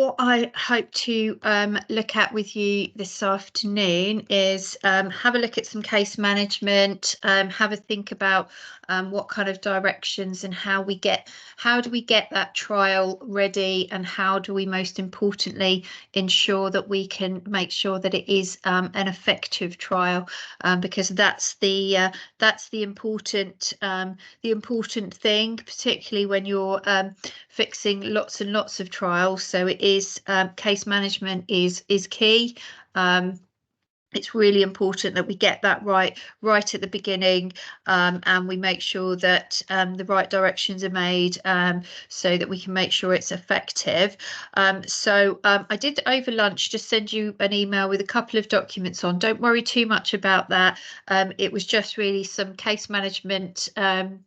What I hope to look at with you this afternoon is have a look at some case management, have a think about what kind of directions and how do we get that trial ready, and how do we most importantly ensure that we can make sure that it is an effective trial, because that's the important thing, particularly when you're fixing lots and lots of trials. So it is case management is key. It's really important that we get that right at the beginning, and we make sure that the right directions are made, so that we can make sure it's effective. I did over lunch just send you an email with a couple of documents on. Don't worry too much about that. It was just really some case management kind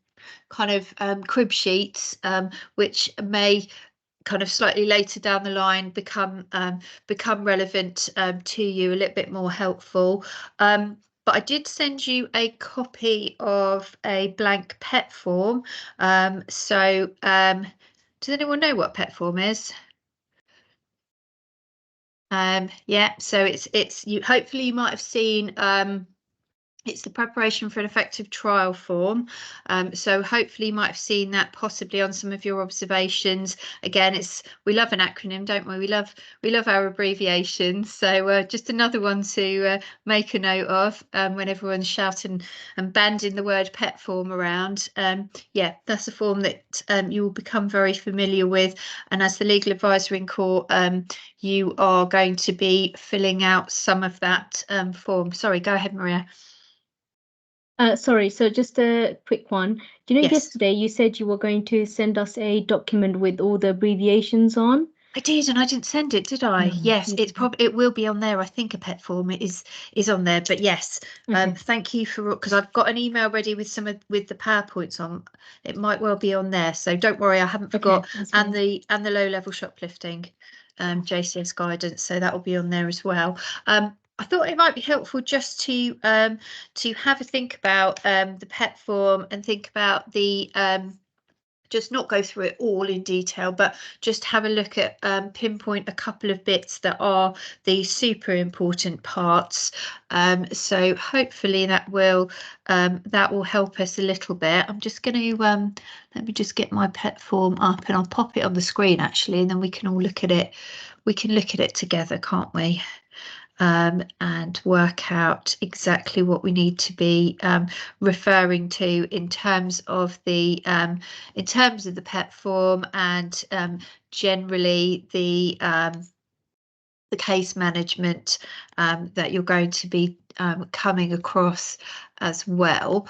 of crib sheets, which may kind of slightly later down the line become relevant to you, a little bit more helpful. But I did send you a copy of a blank PET form. Does anyone know what PET form is? Yeah, so it's you. Hopefully, you might have seen. It's the preparation for an effective trial form. So hopefully you might have seen that possibly on some of your observations. Again, we love an acronym, don't we? We love our abbreviations. So just another one to make a note of when everyone's shouting and banding the word PET form around. Yeah, that's a form that you will become very familiar with. And as the legal advisor in court, you are going to be filling out some of that form. Sorry, go ahead, Maria. Sorry, so just a quick one. Do you know, Yes. yesterday you said you were going to send us a document with all the abbreviations on? I did, and I didn't send it, did I? No, Yes, it will be on there. I think a PET form is on there, but yes. Okay. Thank you for, because I've got an email ready with with the PowerPoints on. It might well be on there, so don't worry, I haven't forgot. Okay, and the low level shoplifting JCS guidance, so that will be on there as well. I thought it might be helpful just to have a think about the PET form, and think about the just not go through it all in detail, but just have a look at pinpoint a couple of bits that are the super important parts. So hopefully that will help us a little bit. I'm just going to let me just get my PET form up, and I'll pop it on the screen actually, and then we can all look at it. We can look at it together, can't we? And work out exactly what we need to be referring to in terms of the PET form, and generally the case management that you're going to be coming across as well.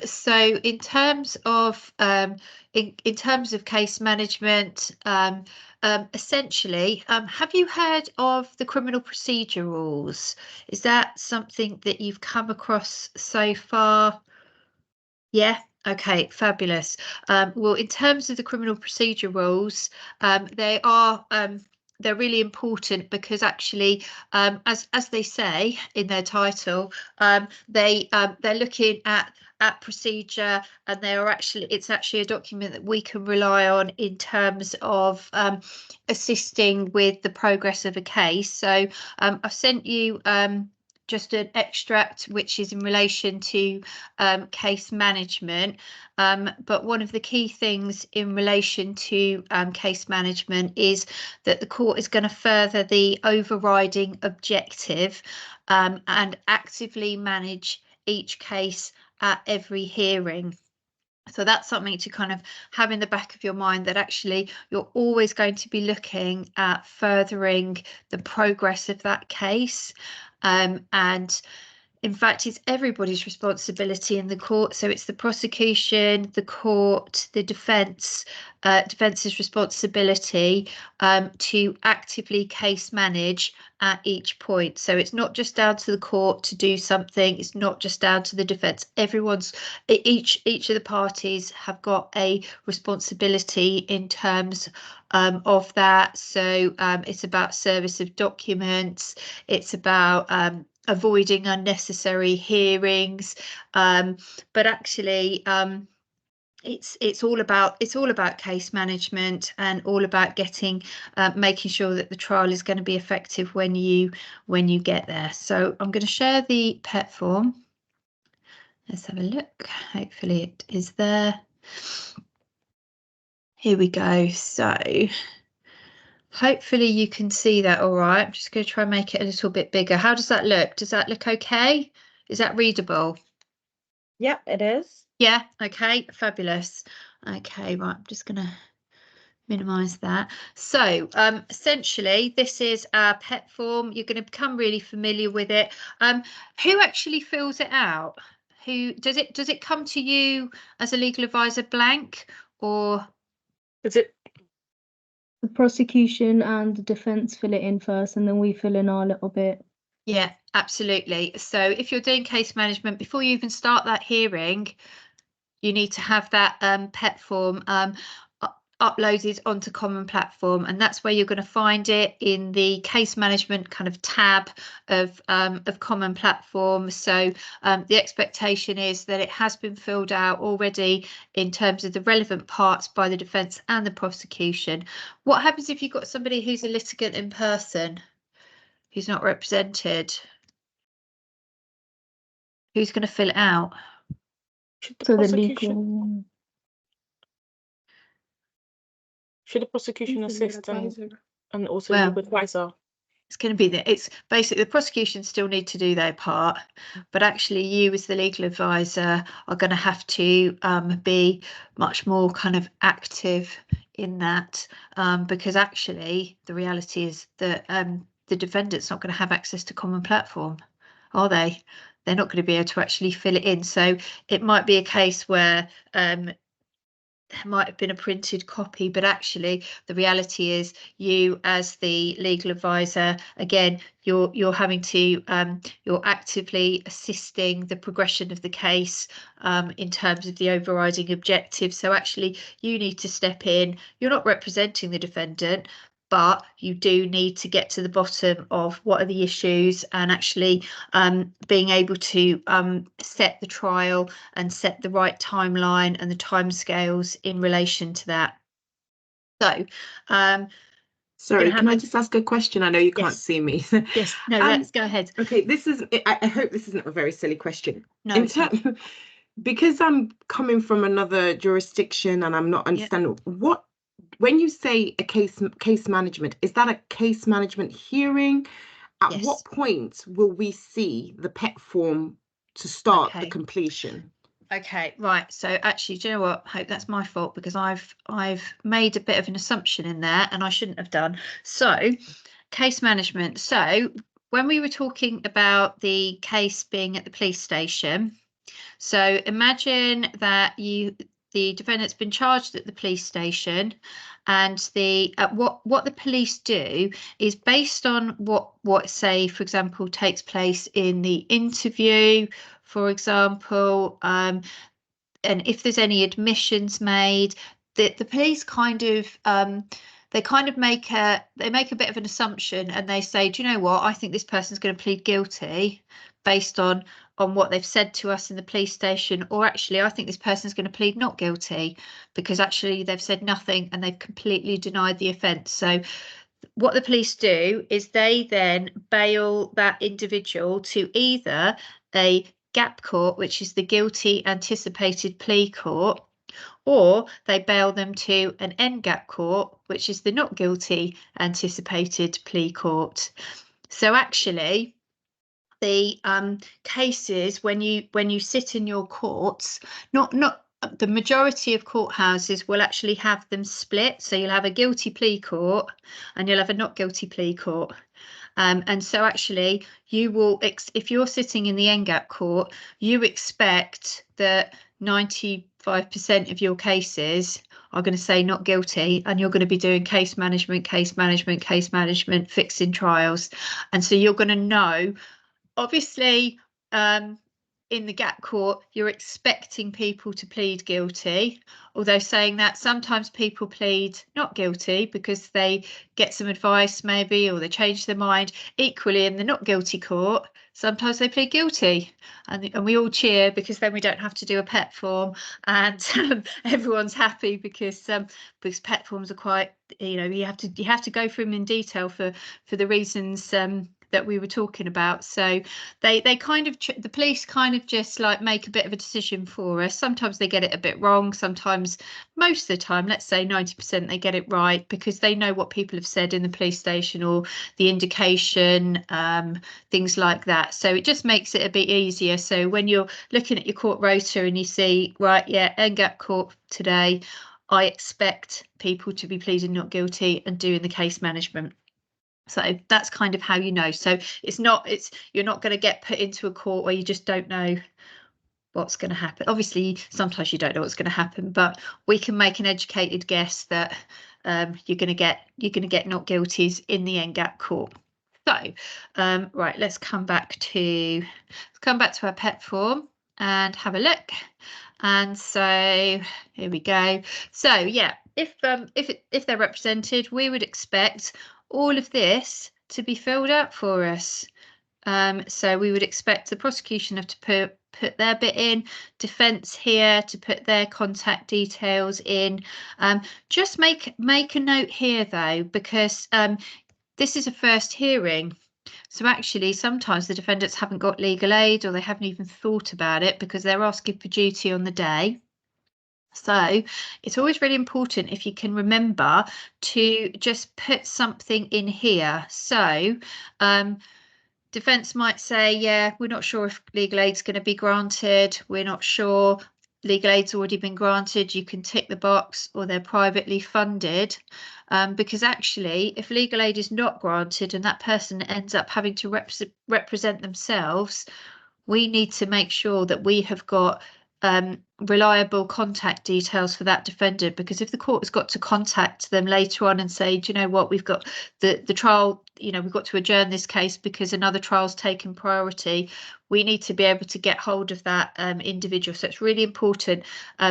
So in terms of case management, essentially, have you heard of the criminal procedure rules? Is that something that you've come across so far? Yeah. Okay, fabulous. Well, in terms of the criminal procedure rules, they're really important, because actually, as they say in their title, they're looking at procedure, and it's actually a document that we can rely on in terms of assisting with the progress of a case. So I've sent you just an extract which is in relation to case management, but one of the key things in relation to case management is that the court is going to further the overriding objective and actively manage each case at every hearing. So that's something to kind of have in the back of your mind, that actually you're always going to be looking at furthering the progress of that case. And in fact, it's everybody's responsibility in the court. So it's the prosecution, the court, the defence's responsibility to actively case manage at each point. So it's not just down to the court to do something. It's not just down to the defense. Each of the parties have got a responsibility in terms of that. So it's about service of documents. It's about avoiding unnecessary hearings, but actually it's all about case management and all about getting making sure that the trial is going to be effective when you get there. So I'm going to share the PET form. Let's have a look. Hopefully it is there. Here we go. So hopefully you can see that all right. I'm just going to try and make it a little bit bigger. How does that look? Does that look okay? Is that readable? Yep, it is. Yeah, okay, fabulous. Okay, right, I'm just going to minimize that. So essentially this is our PET form. You're going to become really familiar with it. Who actually fills it out? Who does it come to you as a legal advisor blank, or Is it? The prosecution and the defence fill it in first, and then we fill in our little bit. Yeah, absolutely. So if you're doing case management, before you even start that hearing, you need to have that PET form uploaded onto Common Platform, and that's where you're going to find it in the case management kind of tab of Common Platform. So the expectation is that it has been filled out already in terms of the relevant parts by the defence and the prosecution. What happens if you've got somebody who's a litigant in person, who's not represented? Who's going to fill it out? So the legal. Should the prosecution assist and also Well, legal advisor? It's going to be it's basically the prosecution still need to do their part, but actually you as the legal advisor are going to have to be much more kind of active in that, because actually the reality is that the defendant's not going to have access to Common Platform, are they? They're not going to be able to actually fill it in. So it might be a case where there might have been a printed copy, but actually the reality is you as the legal advisor, again, you're having to you're actively assisting the progression of the case in terms of the overriding objective. So actually you need to step in. You're not representing the defendant, but you do need to get to the bottom of what are the issues, and actually being able to set the trial and set the right timeline and the timescales in relation to that. So sorry, can I just ask a question? I know you can't see me. Yes, no, let's go ahead. Okay, I hope this isn't a very silly question. No, because I'm coming from another jurisdiction and I'm not understanding what, when you say a case management, is that a case management hearing? At what point will we see the PET form to start the completion? Okay, right. So actually, do you know what? I hope that's my fault, because I've made a bit of an assumption in there and I shouldn't have done. So case management. So when we were talking about the case being at the police station, so imagine that the defendant's been charged at the police station, and what the police do is based on what say, for example, takes place in the interview, for example, and if there's any admissions made, the police kind of they make a bit of an assumption, and they say, do you know what, I think this person's going to plead guilty based on what they've said to us in the police station, or actually I think this person's going to plead not guilty because actually they've said nothing and they've completely denied the offence. So what the police do is they then bail that individual to either a GAP court, which is the guilty anticipated plea court, or they bail them to an NGAP court, which is the not guilty anticipated plea court. So actually the cases when you sit in your courts, not the majority of courthouses will actually have them split. So you'll have a guilty plea court and you'll have a not guilty plea court. And so actually you will, if you're sitting in the NGAP court, you expect that 95% of your cases are going to say not guilty, and you're going to be doing case management, fixing trials. And so you're going to know, obviously, in the GAP court, you're expecting people to plead guilty, although saying that sometimes people plead not guilty because they get some advice maybe, or they change their mind. Equally, in the not guilty court, sometimes they plead guilty, and we all cheer because then we don't have to do a PET form, and everyone's happy because PET forms are quite, you know, you have to go through them in detail for the reasons that we were talking about. So they kind of, the police kind of just like make a bit of a decision for us. Sometimes they get it a bit wrong, sometimes, most of the time, let's say 90%, they get it right because they know what people have said in the police station or the indication, things like that. So it just makes it a bit easier. So when you're looking at your court rota and you see, right, yeah, NGAT court today, I expect people to be pleading not guilty and doing the case management. So that's kind of how you know. So you're not going to get put into a court where you just don't know what's going to happen. Obviously, sometimes you don't know what's going to happen, but we can make an educated guess that you're going to get not guilties in the NGAT court. So right, let's come back to our PET form and have a look. And so here we go. So yeah, if they're represented, we would expect all of this to be filled out for us. So we would expect the prosecution to put their bit in, defence here to put their contact details in. Just make a note here though, because this is a first hearing. So actually, sometimes the defendants haven't got legal aid or they haven't even thought about it because they're asking for duty on the day. So it's always really important if you can remember to just put something in here. So defence might say, yeah, we're not sure if legal aid's going to be granted. We're not sure. Legal aid's already been granted. You can tick the box, or they're privately funded. Because actually, if legal aid is not granted and that person ends up having to represent themselves, we need to make sure that we have got reliable contact details for that defendant, because if the court has got to contact them later on and say, do you know what, we've got the trial, you know, we've got to adjourn this case because another trial's taken priority, we need to be able to get hold of that individual. So it's really important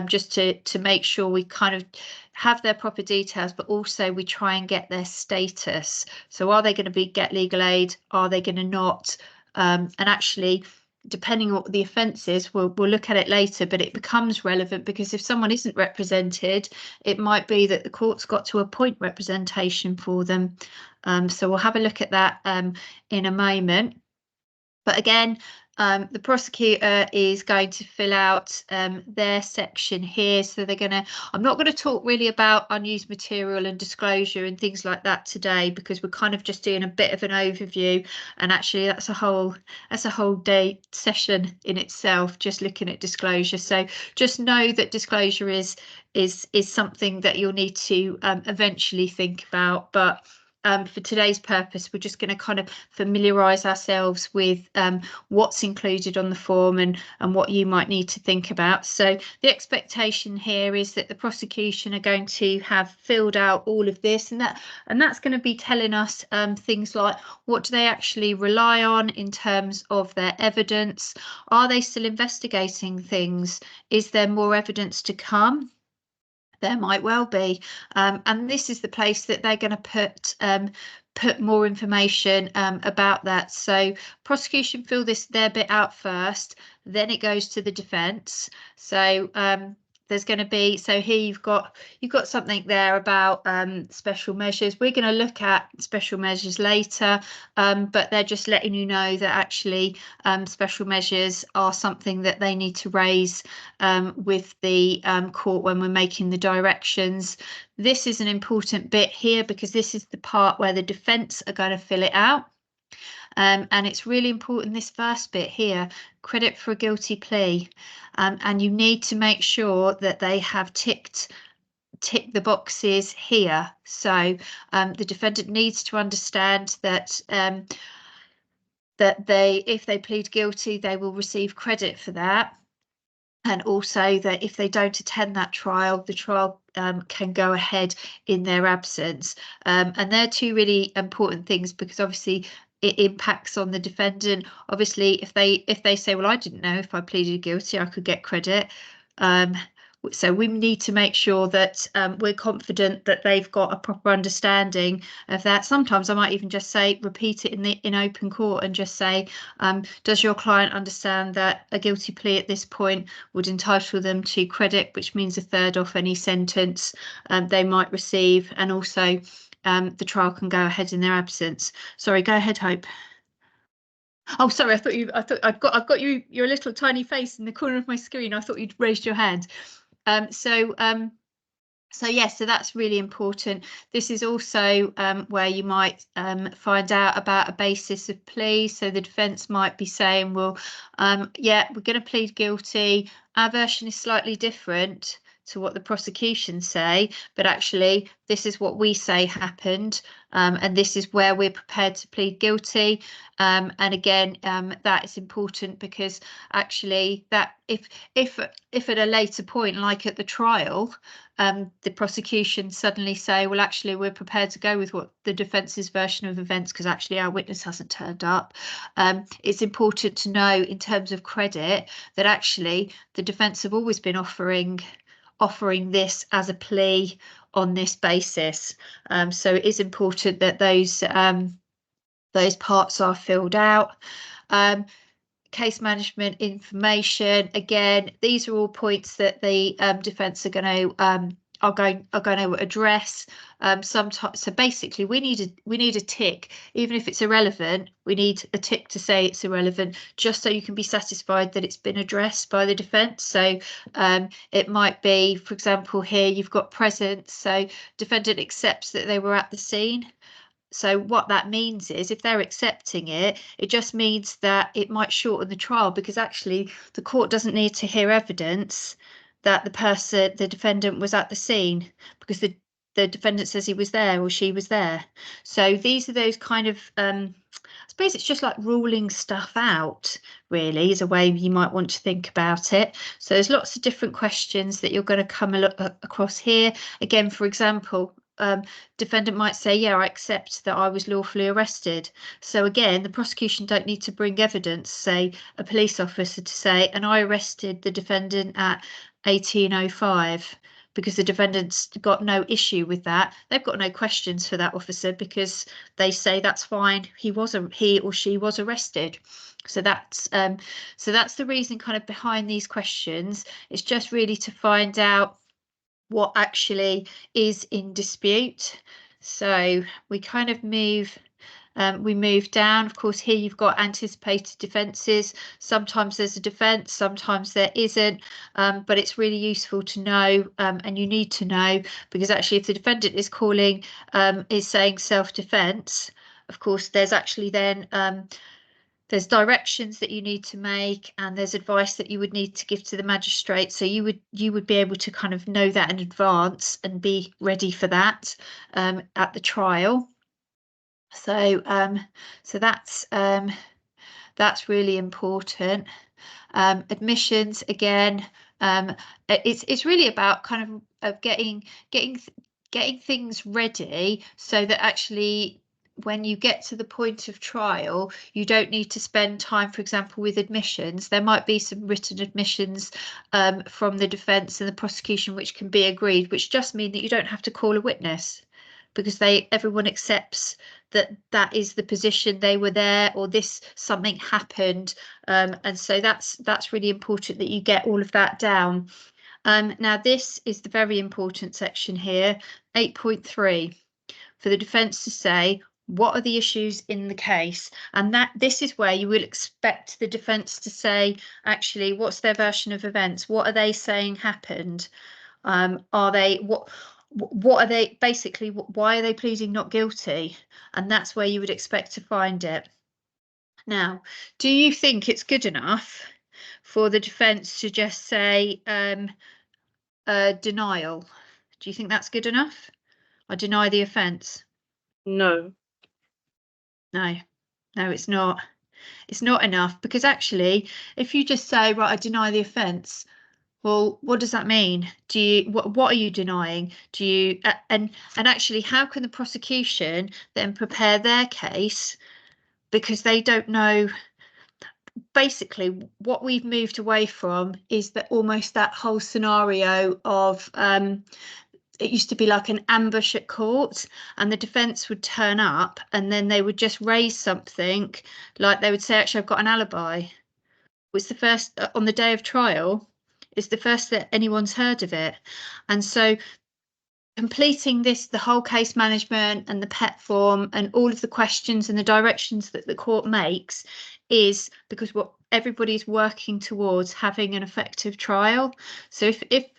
just to make sure we kind of have their proper details, but also we try and get their status. So are they going to get legal aid? Are they going to not? And actually, depending on what the offence is, we'll look at it later, but it becomes relevant because if someone isn't represented, it might be that the court's got to appoint representation for them. So we'll have a look at that in a moment. But again, the prosecutor is going to fill out their section here. So they're going to, I'm not going to talk really about unused material and disclosure and things like that today, because we're kind of just doing a bit of an overview. And actually that's a whole day session in itself, just looking at disclosure. So just know that disclosure is something that you'll need to eventually think about. But for today's purpose, we're just going to kind of familiarise ourselves with what's included on the form and what you might need to think about. So the expectation here is that the prosecution are going to have filled out all of this, and that's going to be telling us things like, what do they actually rely on in terms of their evidence? Are they still investigating things? Is there more evidence to come? There might well be, and this is the place that they're going to put more information about that. So prosecution fill their bit out first, then it goes to the defence. So there's going to be, so here you've got something there about special measures. We're going to look at special measures later, but they're just letting you know that actually special measures are something that they need to raise with the court when we're making the directions. This is an important bit here because this is the part where the defence are going to fill it out. And it's really important, this first bit here, credit for a guilty plea, and you need to make sure that they have ticked the boxes here. So the defendant needs to understand that if they plead guilty, they will receive credit for that. And also that if they don't attend that trial, the trial can go ahead in their absence. And they're two really important things, because obviously it impacts on the defendant. Obviously, if they say, well, I didn't know if I pleaded guilty, I could get credit. So we need to make sure that we're confident that they've got a proper understanding of that. Sometimes I might even just say, repeat it in open court and just say, does your client understand that a guilty plea at this point would entitle them to credit, which means a third off any sentence they might receive, and also the trial can go ahead in their absence. Sorry, go ahead, Hope. Oh, sorry, I've got your little tiny face in the corner of my screen. I thought you'd raised your hand. So yes, so that's really important. This is also where you might find out about a basis of plea. So the defence might be saying, well, yeah, we're going to plead guilty. Our version is slightly different to what the prosecution say, but actually this is what we say happened, and this is where we're prepared to plead guilty. And again, that is important, because actually that if at a later point, like at the trial, the prosecution suddenly say, well, actually we're prepared to go with what the defence's version of events because actually our witness hasn't turned up, it's important to know in terms of credit that actually the defence have always been offering this as a plea on this basis. So it is important that those parts are filled out. Case management information, again, these are all points that the defence are going to address. Sometimes, so basically we need a tick, even if it's irrelevant, we need a tick to say it's irrelevant, just so you can be satisfied that it's been addressed by the defence. So it might be, for example, here you've got presence, so defendant accepts that they were at the scene. So what that means is, if they're accepting it, it just means that it might shorten the trial, because actually the court doesn't need to hear evidence that the defendant was at the scene, because the defendant says he was there or she was there. So these are those kind of, I suppose it's just like ruling stuff out, really, is a way you might want to think about it. So there's lots of different questions that you're going to come across here. Again, for example, defendant might say, yeah, I accept that I was lawfully arrested. So again, the prosecution don't need to bring evidence, say a police officer to say, and I arrested the defendant at 18:05, because the defendant's got no issue with that. They've got no questions for that officer, because they say that's fine, he or she was arrested. So that's the reason kind of behind these questions. It's just really to find out what actually is in dispute. So we kind of move down. Of course, here you've got anticipated defences. Sometimes there's a defence, sometimes there isn't, but it's really useful to know, and you need to know, because actually if the defendant is saying self-defence, of course there's actually then there's directions that you need to make, and there's advice that you would need to give to the magistrate. So you would be able to kind of know that in advance and be ready for that at the trial. So that's really important. Admissions, again, it's really about kind of getting things ready, so that actually when you get to the point of trial, you don't need to spend time, for example, with admissions. There might be some written admissions from the defence and the prosecution which can be agreed, which just mean that you don't have to call a witness, because everyone accepts that is the position, they were there, or something happened, and so that's really important that you get all of that down. Now this is the very important section here, 8.3, for the defence to say what are the issues in the case, and this is where you will expect the defence to say, actually, what's their version of events, what are they saying happened, what are they basically, why are they pleading not guilty, and that's where you would expect to find it. Now, do you think it's good enough for the defence to just say denial? Do you think that's good enough? I deny the offence. No. No, it's not. It's not enough, because actually, if you just say, right, I deny the offence, well, what does that mean? What are you denying? And actually, how can the prosecution then prepare their case, because they don't know? basically what we've moved away from is that almost that whole scenario of it used to be like an ambush at court, and the defence would turn up and then they would just raise something like they would say, actually, I've got an alibi. It was the first on the day of trial. It's the first that anyone's heard of it. And so completing this, the whole case management and the PET form and all of the questions and the directions that the court makes is because what everybody's working towards having an effective trial. So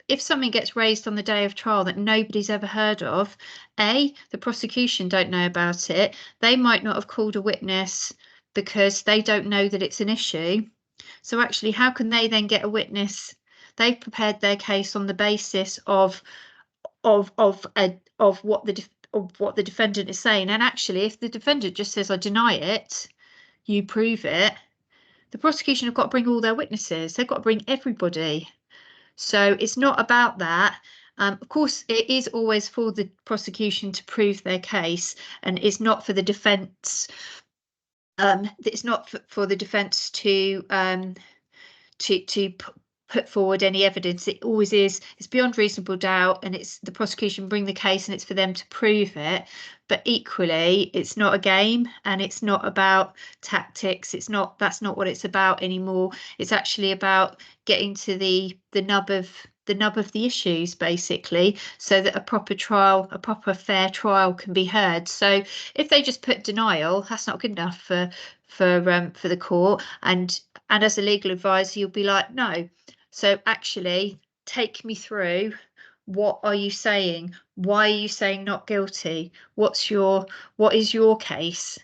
if something gets raised on the day of trial that nobody's ever heard of, the prosecution don't know about it. They might not have called a witness because they don't know that it's an issue. So actually, how can they then get a witness? They've prepared their case on the basis of what the defendant is saying, and actually if the defendant just says I deny it, you prove it, the prosecution have got to bring all their witnesses. They've got to bring everybody. So it's not about that. Of course, it is always for the prosecution to prove their case, and it's not for the defence. It's not for the defence to put forward any evidence. It always is. It's beyond reasonable doubt, and it's the prosecution bring the case, and it's for them to prove it. But equally, it's not a game, and it's not about tactics. It's not. That's not what it's about anymore. It's actually about getting to the nub of the issues, basically, so that a proper trial, a proper fair trial, can be heard. So if they just put denial, that's not good enough for the court. And as a legal advisor, you'll be like, no. So actually, take me through. What are you saying? Why are you saying not guilty? What is your case?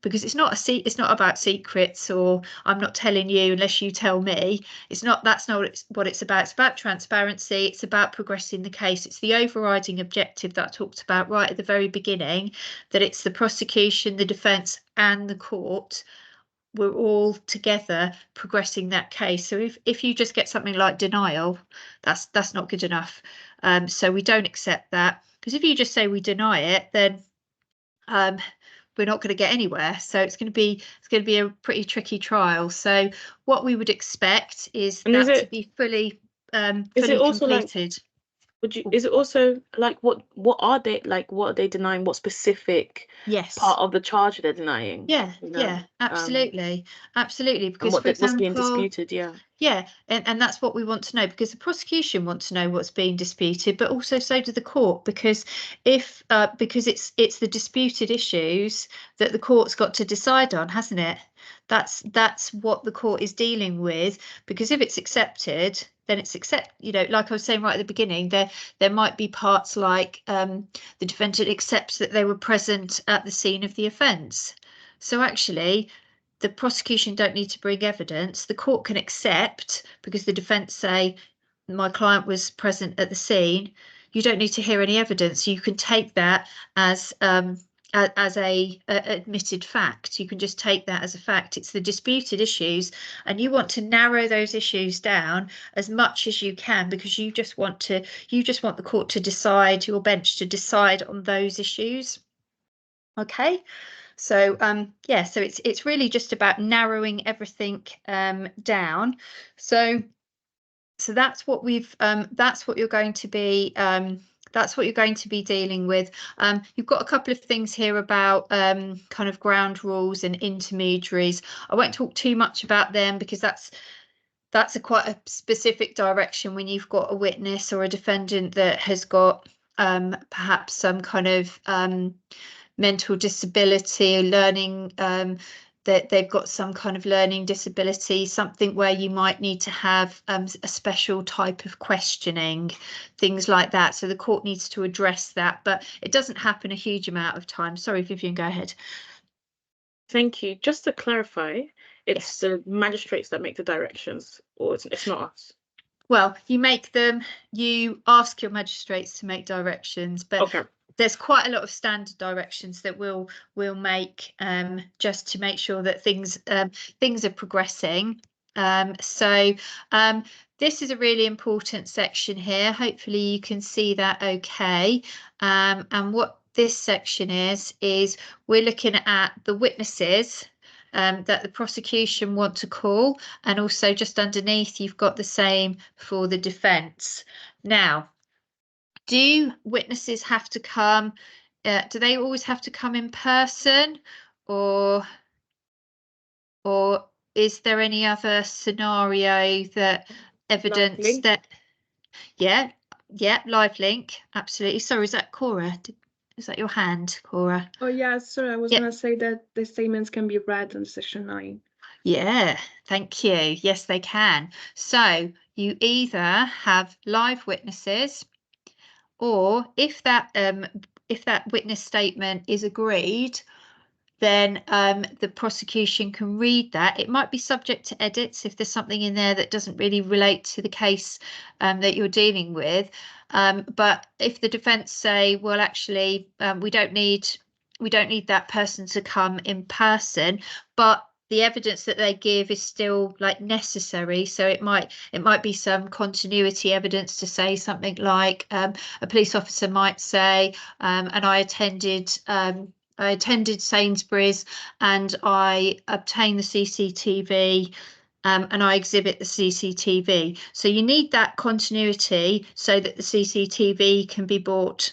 Because it's not about secrets, or I'm not telling you unless you tell me. That's not what it's about. It's about transparency. It's about progressing the case. It's the overriding objective that I talked about right at the very beginning, that it's the prosecution, the defence and the court. We're all together progressing that case. So if you just get something like denial, that's not good enough. So we don't accept that, because if you just say we deny it, then we're not going to get anywhere. So it's going to be a pretty tricky trial. So what we would expect is And that to be fully completed. Is it also like what are they denying? What specific part of the charge they're denying? Yeah, absolutely. Because and for example, what's being disputed, and that's what we want to know, because the prosecution wants to know what's being disputed, but also so do the court, because because it's the disputed issues that the court's got to decide on, hasn't it? That's what the court is dealing with, because if it's accepted, then it's like I was saying right at the beginning, there might be parts like the defendant accepts that they were present at the scene of the offence. So actually, the prosecution don't need to bring evidence. The court can accept, because the defence say my client was present at the scene. You don't need to hear any evidence. You can take that as a admitted fact. You can just take that as a fact. It's the disputed issues, and you want to narrow those issues down as much as you can, because you just want the court to decide, your bench to decide on those issues. Okay. So so it's really just about narrowing everything down. So that's what that's what you're going to be dealing with. You've got a couple of things here about kind of ground rules and intermediaries. I won't talk too much about them, because that's quite a specific direction when you've got a witness or a defendant that has got perhaps some kind of mental disability, learning, that they've got some kind of learning disability, something where you might need to have a special type of questioning, things like that. So the court needs to address that, but it doesn't happen a huge amount of time. Sorry, Vivian, go ahead. Thank you. Just to clarify, it's the magistrates that make the directions, or it's not us? Well, you ask your magistrates to make directions, but okay. There's quite a lot of standard directions that we'll make just to make sure that things are progressing. So this is a really important section here. Hopefully you can see that okay. And what this section is we're looking at the witnesses that the prosecution want to call, and also just underneath you've got the same for the defence. Now, do witnesses have to come? Do they always have to come in person, or is there any other scenario that evidence that? Yeah, live link, absolutely. Sorry, is that Cora? Is that your hand, Cora? Oh yeah, sorry, I was gonna say that the statements can be read on section 9. Yeah, thank you. Yes, they can. So you either have live witnesses, or if that witness statement is agreed, then the prosecution can read that. It might be subject to edits if there's something in there that doesn't really relate to the case that you're dealing with. But if the defence say, well, actually, we don't need that person to come in person, but the evidence that they give is still like necessary. So it might be some continuity evidence to say something like a police officer might say, and I attended Sainsbury's and I obtained the CCTV and I exhibit the CCTV. So you need that continuity so that the CCTV can be bought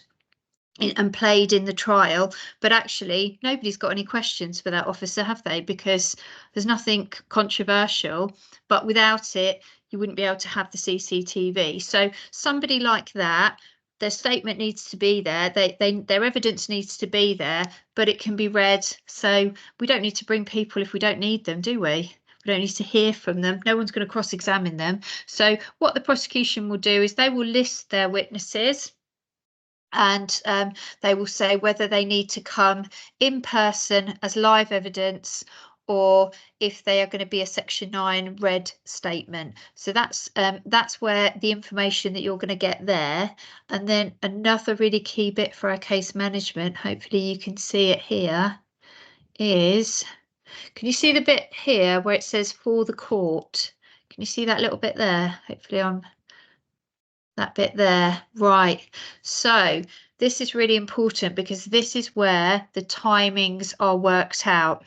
and played in the trial. But actually, nobody's got any questions for that officer, have they? Because there's nothing controversial, but without it, you wouldn't be able to have the CCTV. So somebody like that, their statement needs to be there, their evidence needs to be there, but it can be read. So we don't need to bring people if we don't need them, do we? We don't need to hear from them. No one's going to cross-examine them. So what the prosecution will do is they will list their witnesses, and they will say whether they need to come in person as live evidence, or if they are going to be a section 9 read statement. So that's where the information that you're going to get there. And then another really key bit for our case management, hopefully you can see it here, is, can you see the bit here where it says for the court? Can you see that little bit there? Hopefully I'm that bit there, right? So this is really important because this is where the timings are worked out.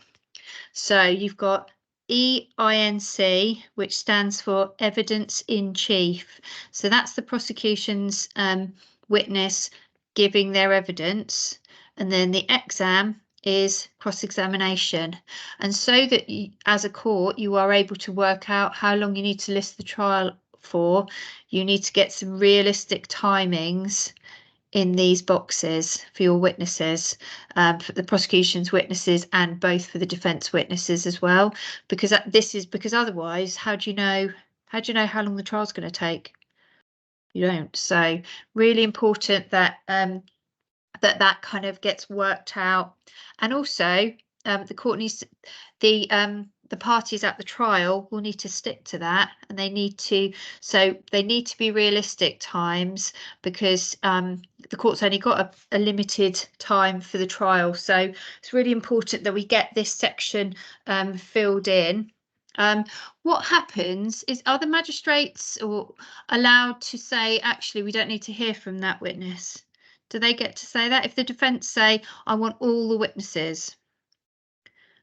So you've got EINC, which stands for evidence in chief. So that's the prosecution's witness giving their evidence, and then the exam is cross-examination. And so that you, as a court, you are able to work out how long you need to list the trial for, you need to get some realistic timings in these boxes for your witnesses, for the prosecution's witnesses and both for the defence witnesses as well, because otherwise, how do you know how long the trial's going to take? You don't. So really important that that kind of gets worked out. And also the court needs to, the parties at the trial will need to stick to that, and they need to be realistic times, because the court's only got a limited time for the trial. So it's really important that we get this section filled in. What happens is, are the magistrates allowed to say, actually, we don't need to hear from that witness? Do they get to say that? If the defence say, I want all the witnesses,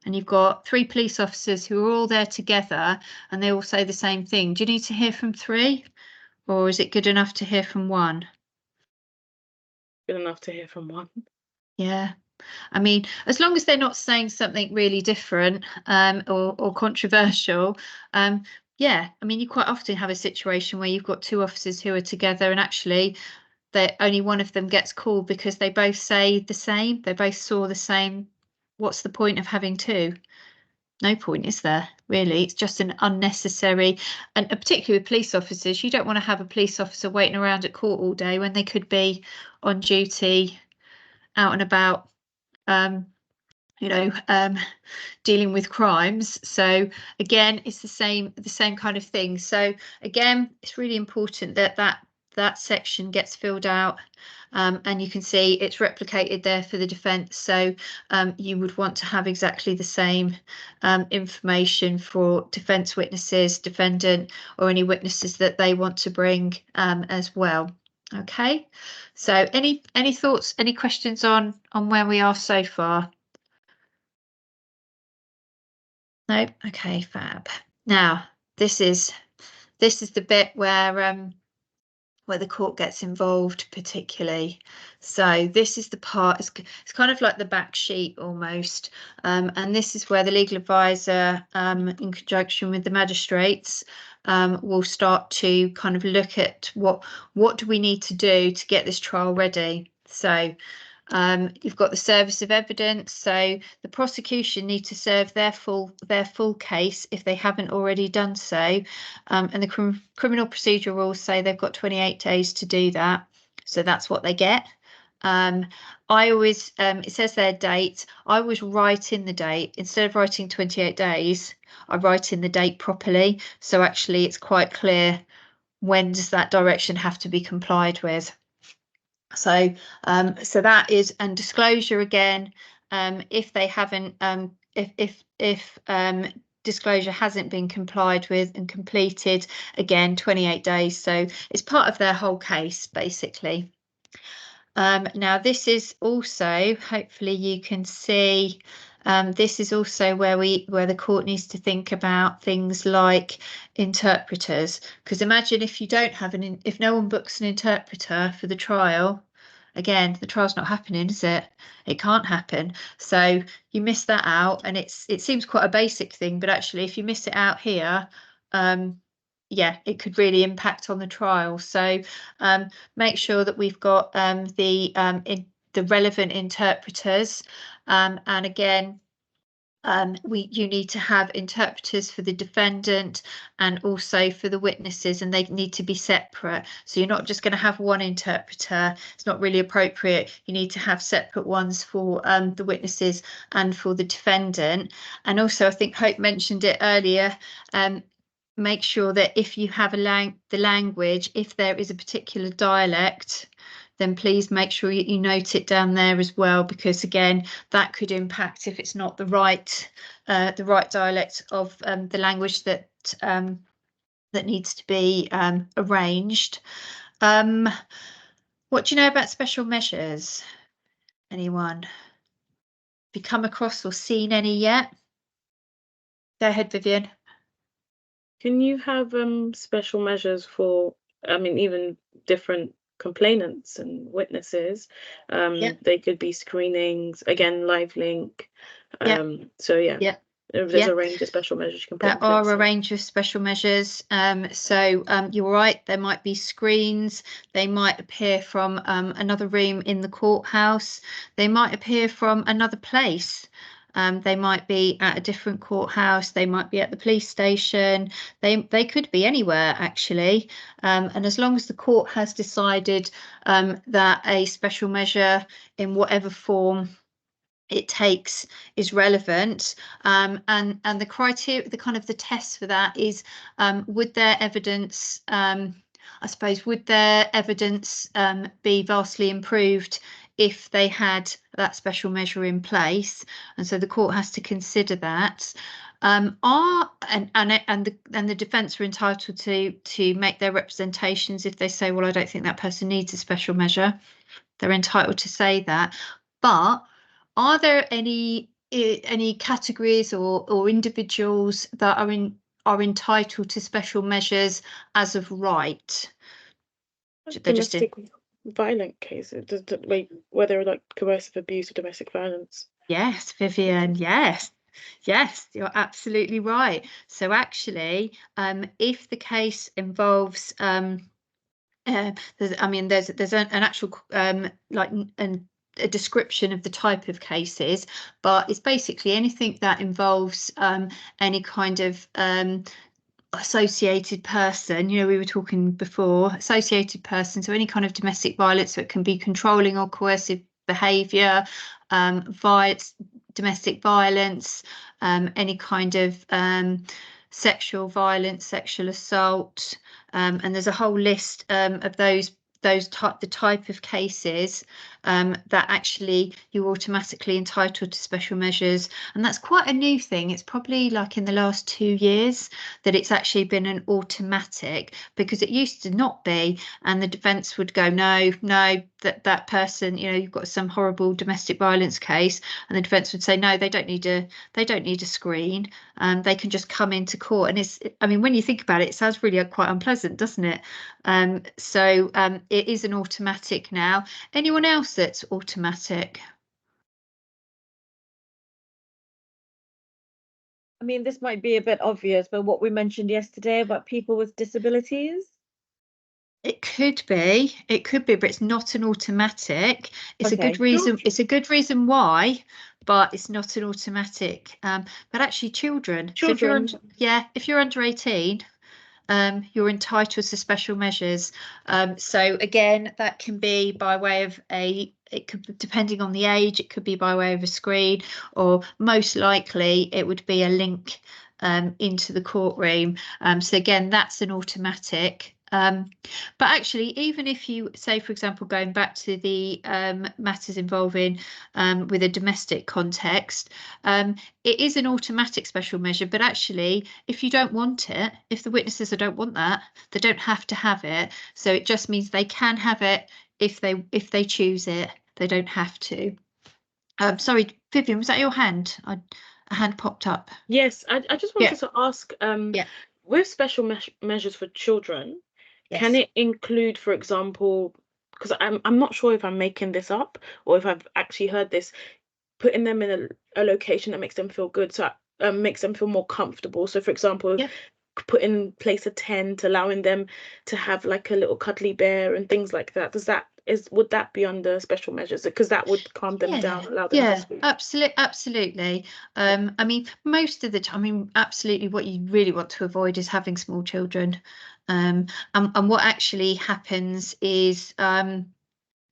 and you've got 3 police officers who are all there together and they all say the same thing, do you need to hear from 3, or is it good enough to hear from 1? Good enough to hear from 1. Yeah, I mean, as long as they're not saying something really different or controversial. Yeah, I mean, you quite often have a situation where you've got 2 officers who are together and actually that only one of them gets called because they both say the same, they both saw the same. What's the point of having 2? No point, is there? Really, it's just an unnecessary, and particularly with police officers, you don't want to have a police officer waiting around at court all day when they could be on duty, out and about, dealing with crimes. So again, it's the same kind of thing. So again, it's really important that section gets filled out, and you can see it's replicated there for the defence. So you would want to have exactly the same information for defence witnesses, defendant, or any witnesses that they want to bring as well. Okay, so any thoughts, any questions on where we are so far? No, okay, fab. Now this is the bit where the court gets involved particularly. So this is the part, it's kind of like the back sheet almost, and this is where the legal advisor in conjunction with the magistrates will start to kind of look at what do we need to do to get this trial ready. So you've got the service of evidence, so the prosecution need to serve their full case if they haven't already done so, and the criminal procedure rules say they've got 28 days to do that, so that's what they get. I always it says their date. I always write in the date instead of writing 28 days. I write in the date properly, so actually it's quite clear when does that direction have to be complied with. So so that is, and disclosure again, if they haven't if disclosure hasn't been complied with and completed, again 28 days, so it's part of their whole case basically. Now this is also, hopefully you can see, this is also where the court needs to think about things like interpreters, because imagine if you don't have if no one books an interpreter for the trial, again the trial's not happening, is it? It can't happen. So you miss that out, and it seems quite a basic thing, but actually if you miss it out here, yeah, it could really impact on the trial. So make sure that we've got the relevant interpreters, and again you need to have interpreters for the defendant and also for the witnesses, and they need to be separate. So you're not just going to have one interpreter. It's not really appropriate. You need to have separate ones for the witnesses and for the defendant. And also, I think Hope mentioned it earlier, make sure that if you have the language, if there is a particular dialect, then please make sure you note it down there as well, because again that could impact if it's not the right dialect of the language that needs to be arranged. What do you know about special measures? Anyone? Have you come across or seen any yet? Go ahead, Vivian. Can you have special measures for, I mean, even different complainants and witnesses? They could be screenings, again, live link. So yeah. There's a range of special measures you can put in place. There are a range of special measures. So you're right, there might be screens. They might appear from another room in the courthouse. They might appear from another place. They might be at a different courthouse. They might be at the police station. They could be anywhere actually. And as long as the court has decided that a special measure in whatever form it takes is relevant, and the criteria, the kind of the test for that is, would their evidence, I suppose, would their evidence be vastly improved if they had that special measure in place? And so the court has to consider that. And the defence are entitled to make their representations if they say, well, I don't think that person needs a special measure. They're entitled to say that. But are there any categories or individuals that are entitled to special measures as of right? Domestic violent cases, whether like coercive abuse or domestic violence. Yes, Vivian, yes, you're absolutely right. So actually, if the case involves there's an actual a description of the type of cases, but it's basically anything that involves any kind of associated person. You know, we were talking before, associated person, so any kind of domestic violence, so it can be controlling or coercive behaviour, violence, domestic violence, any kind of sexual violence, sexual assault, and there's a whole list of the type of cases that actually you're automatically entitled to special measures, and that's quite a new thing. It's probably like in the last 2 years that it's actually been an automatic, because it used to not be, and the defence would go, no, that person, you know, you've got some horrible domestic violence case, and the defence would say, no, they don't need a screen, they can just come into court. And it's, I mean, when you think about it, it sounds really quite unpleasant, doesn't it? So it is an automatic now. Anyone else that's automatic? I mean, this might be a bit obvious, but what we mentioned yesterday about people with disabilities. It could be, but it's not an automatic. It's Okay. a good reason. It's a good reason why, but it's not an automatic. But actually, children. So if you're under 18, you're entitled to special measures. So again, that can be by way of it could, depending on the age, it could be by way of a screen, or most likely it would be a link into the courtroom. So again, that's an automatic. But actually, even if you say, for example, going back to the matters involving with a domestic context, it is an automatic special measure. But actually, if you don't want it, if the witnesses don't want that, they don't have to have it. So it just means they can have it if they choose it. They don't have to. Sorry, Vivian, was that your hand? A hand popped up. Yes, I just wanted to ask, with special measures for children, can it include, for example, because I'm not sure if I'm making this up or if I've actually heard this, putting them in a location that makes them feel good, so makes them feel more comfortable. So, for example, put in place a tent, allowing them to have like a little cuddly bear and things like that. Would that be under special measures? Because that would calm them down, allow them to sleep. Absolutely. I mean, most of the time, I mean, absolutely, what you really want to avoid is having small children. And what actually happens is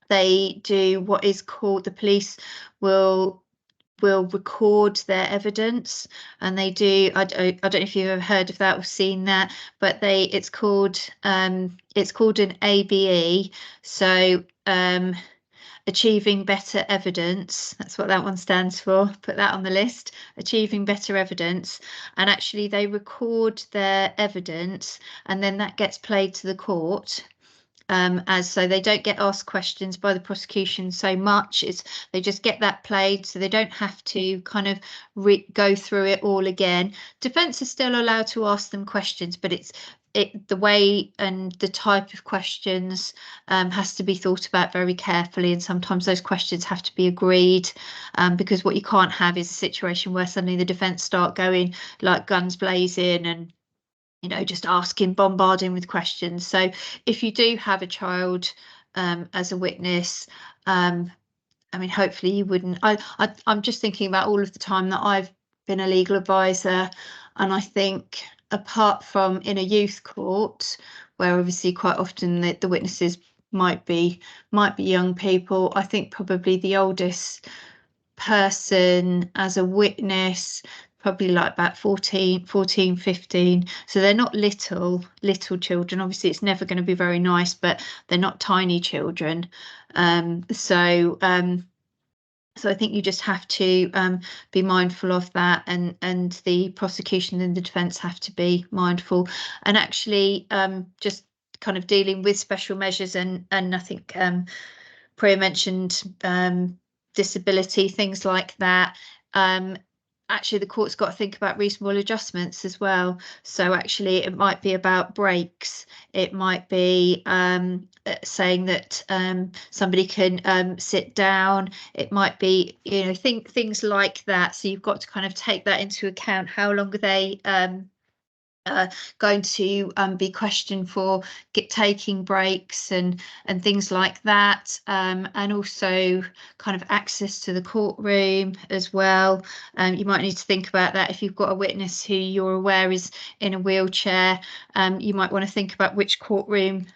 they do what is called, the police will record their evidence, and they do, I don't know if you've ever heard of that or seen that, but it's called an ABE, so achieving better evidence. That's what that one stands for. Put that on the list, achieving better evidence. And actually they record their evidence, and then that gets played to the court. So they don't get asked questions by the prosecution so much. They just get that played, so they don't have to kind of go through it all again. Defence is still allowed to ask them questions, but the way and the type of questions has to be thought about very carefully, and sometimes those questions have to be agreed, because what you can't have is a situation where suddenly the defence start going like guns blazing and, you know, just bombarding with questions. So if you do have a child as a witness, I mean, hopefully you wouldn't. I'm just thinking about all of the time that I've been a legal advisor, and I think apart from in a youth court, where obviously quite often the witnesses might be young people, I think probably the oldest person as a witness, probably like about 14, 15. So they're not little children. Obviously, it's never going to be very nice, but they're not tiny children. So I think you just have to be mindful of that, and the prosecution and the defence have to be mindful. And actually, just kind of dealing with special measures, and I think Priya mentioned disability, things like that. Actually, the court's got to think about reasonable adjustments as well. So actually, it might be about breaks. It might be saying that somebody can sit down. It might be, you know, things like that. So you've got to kind of take that into account. How long are they going to be questioned for taking breaks and things like that, and also kind of access to the courtroom as well. You might need to think about that. If you've got a witness who you're aware is in a wheelchair, you might want to think about which courtroom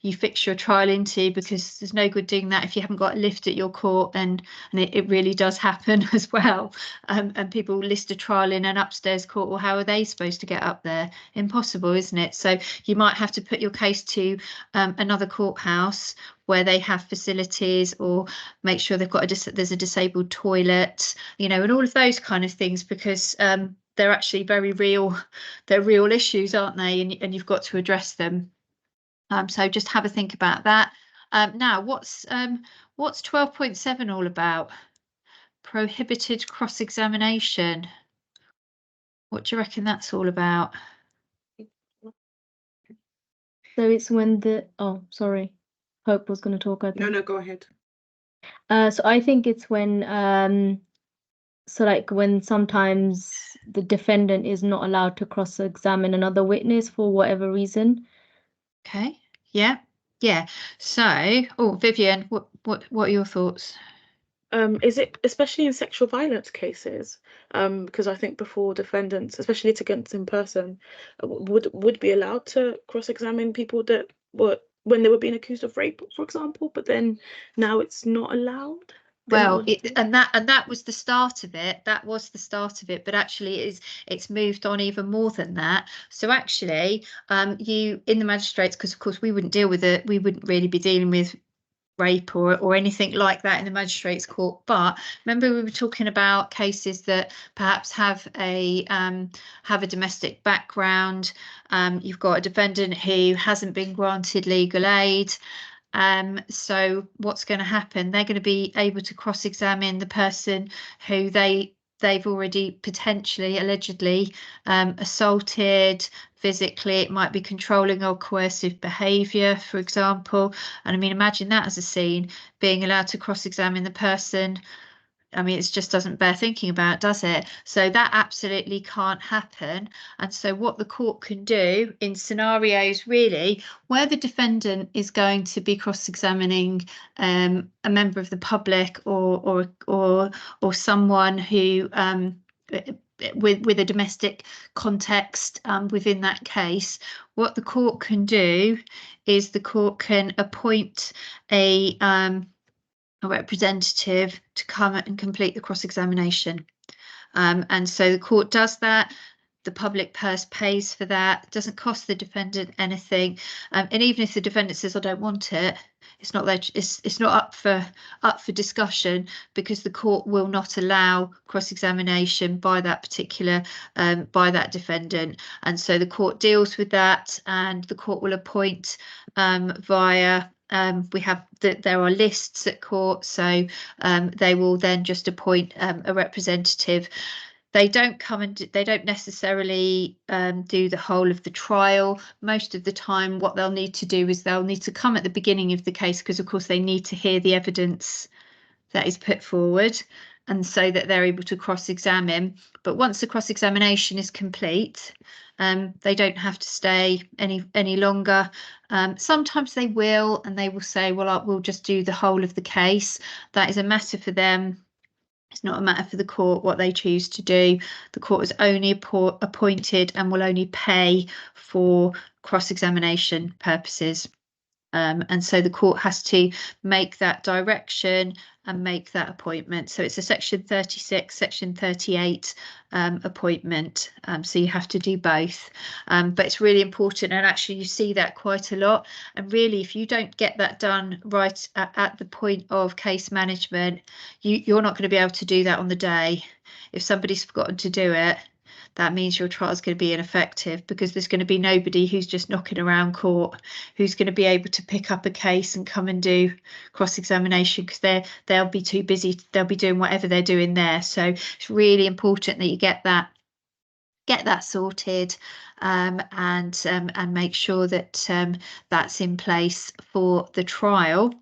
you fix your trial into, because there's no good doing that if you haven't got a lift at your court, and it really does happen as well. And people list a trial in an upstairs court. Well, how are they supposed to get up there? Impossible, isn't it? So you might have to put your case to another courthouse where they have facilities, or make sure they've got there's a disabled toilet, you know, and all of those kind of things, because they're actually very real. They're real issues, aren't they? And you've got to address them. So just have a think about that. Now, what's 12.7 all about? Prohibited cross-examination. What do you reckon that's all about? So it's when sorry, Hope was going to talk. I think. No, go ahead. So I think it's when so like when sometimes the defendant is not allowed to cross-examine another witness for whatever reason. Okay. Yeah. So, Vivian, what are your thoughts? Is it especially in sexual violence cases? Because I think before, defendants, especially litigants in person, would be allowed to cross-examine people that were, when they were being accused of rape, for example, but then now it's not allowed. Well, that was the start of it. That was the start of it, but actually it's moved on even more than that. So actually, you in the magistrates, because of course we wouldn't deal with it, we wouldn't really be dealing with rape or anything like that in the magistrates court. But remember, we were talking about cases that perhaps have a domestic background. You've got a defendant who hasn't been granted legal aid. So what's going to happen? They're going to be able to cross-examine the person who they've already potentially, allegedly assaulted physically. It might be controlling or coercive behaviour, for example. And I mean, imagine that as a scene, being allowed to cross-examine the person. I mean, it just doesn't bear thinking about, does it? So that absolutely can't happen. And so what the court can do in scenarios really where the defendant is going to be cross-examining a member of the public or someone who with a domestic context within that case, what the court can do is the court can appoint a representative to come and complete the cross-examination. And so the court does that. The public purse pays for that. It doesn't cost the defendant anything. And even if the defendant says, I don't want it, it's not there, it's not up for discussion, because the court will not allow cross-examination by that particular by that defendant. And so the court deals with that, and the court will appoint via we have there are lists at court, so they will then just appoint a representative. They don't come and they don't necessarily do the whole of the trial. Most of the time, what they'll need to do is they'll need to come at the beginning of the case, because of course they need to hear the evidence that is put forward, and so that they're able to cross-examine. But once the cross-examination is complete, they don't have to stay any longer. Sometimes they will, and they will say, well, we'll just do the whole of the case. That is a matter for them. It's not a matter for the court what they choose to do. The court is only appointed and will only pay for cross-examination purposes. And so the court has to make that direction and make that appointment. So it's a section 36, section 38 appointment. So you have to do both. But it's really important, and actually you see that quite a lot. And really, if you don't get that done right at the point of case management, you're not going to be able to do that on the day. If somebody's forgotten to do it, that means your trial is going to be ineffective, because there's going to be nobody who's just knocking around court who's going to be able to pick up a case and come and do cross-examination, because they'll be too busy. They'll be doing whatever they're doing there. So it's really important that you get that sorted and make sure that that's in place for the trial.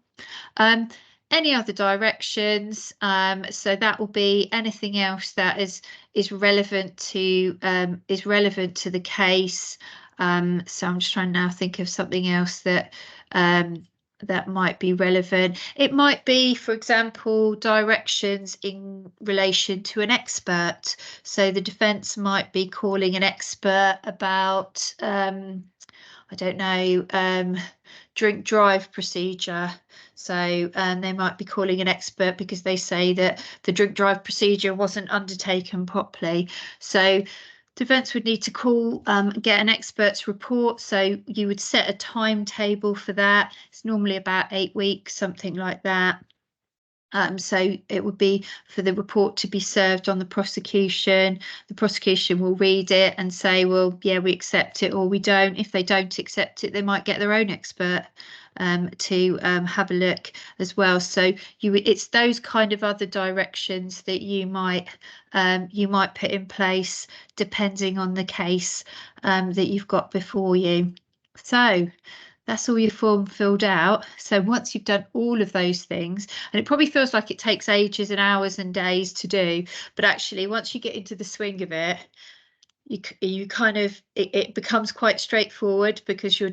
Any other directions? So that will be anything else that is relevant to the case. So I'm just trying to now think of something else that that might be relevant. It might be, for example, directions in relation to an expert. So the defence might be calling an expert about I don't know, drink drive procedure. So they might be calling an expert because they say that the drink drive procedure wasn't undertaken properly. So defence would need to call, get an expert's report. So you would set a timetable for that. It's normally about 8 weeks, something like that. So it would be for the report to be served on the prosecution. The prosecution will read it and say, well, yeah, we accept it, or we don't. If they don't accept it, they might get their own expert to have a look as well. So it's those kind of other directions that you might put in place depending on the case that you've got before you. So that's all your form filled out. So once you've done all of those things, and it probably feels like it takes ages and hours and days to do, but actually once you get into the swing of it, you kind of it becomes quite straightforward, because you're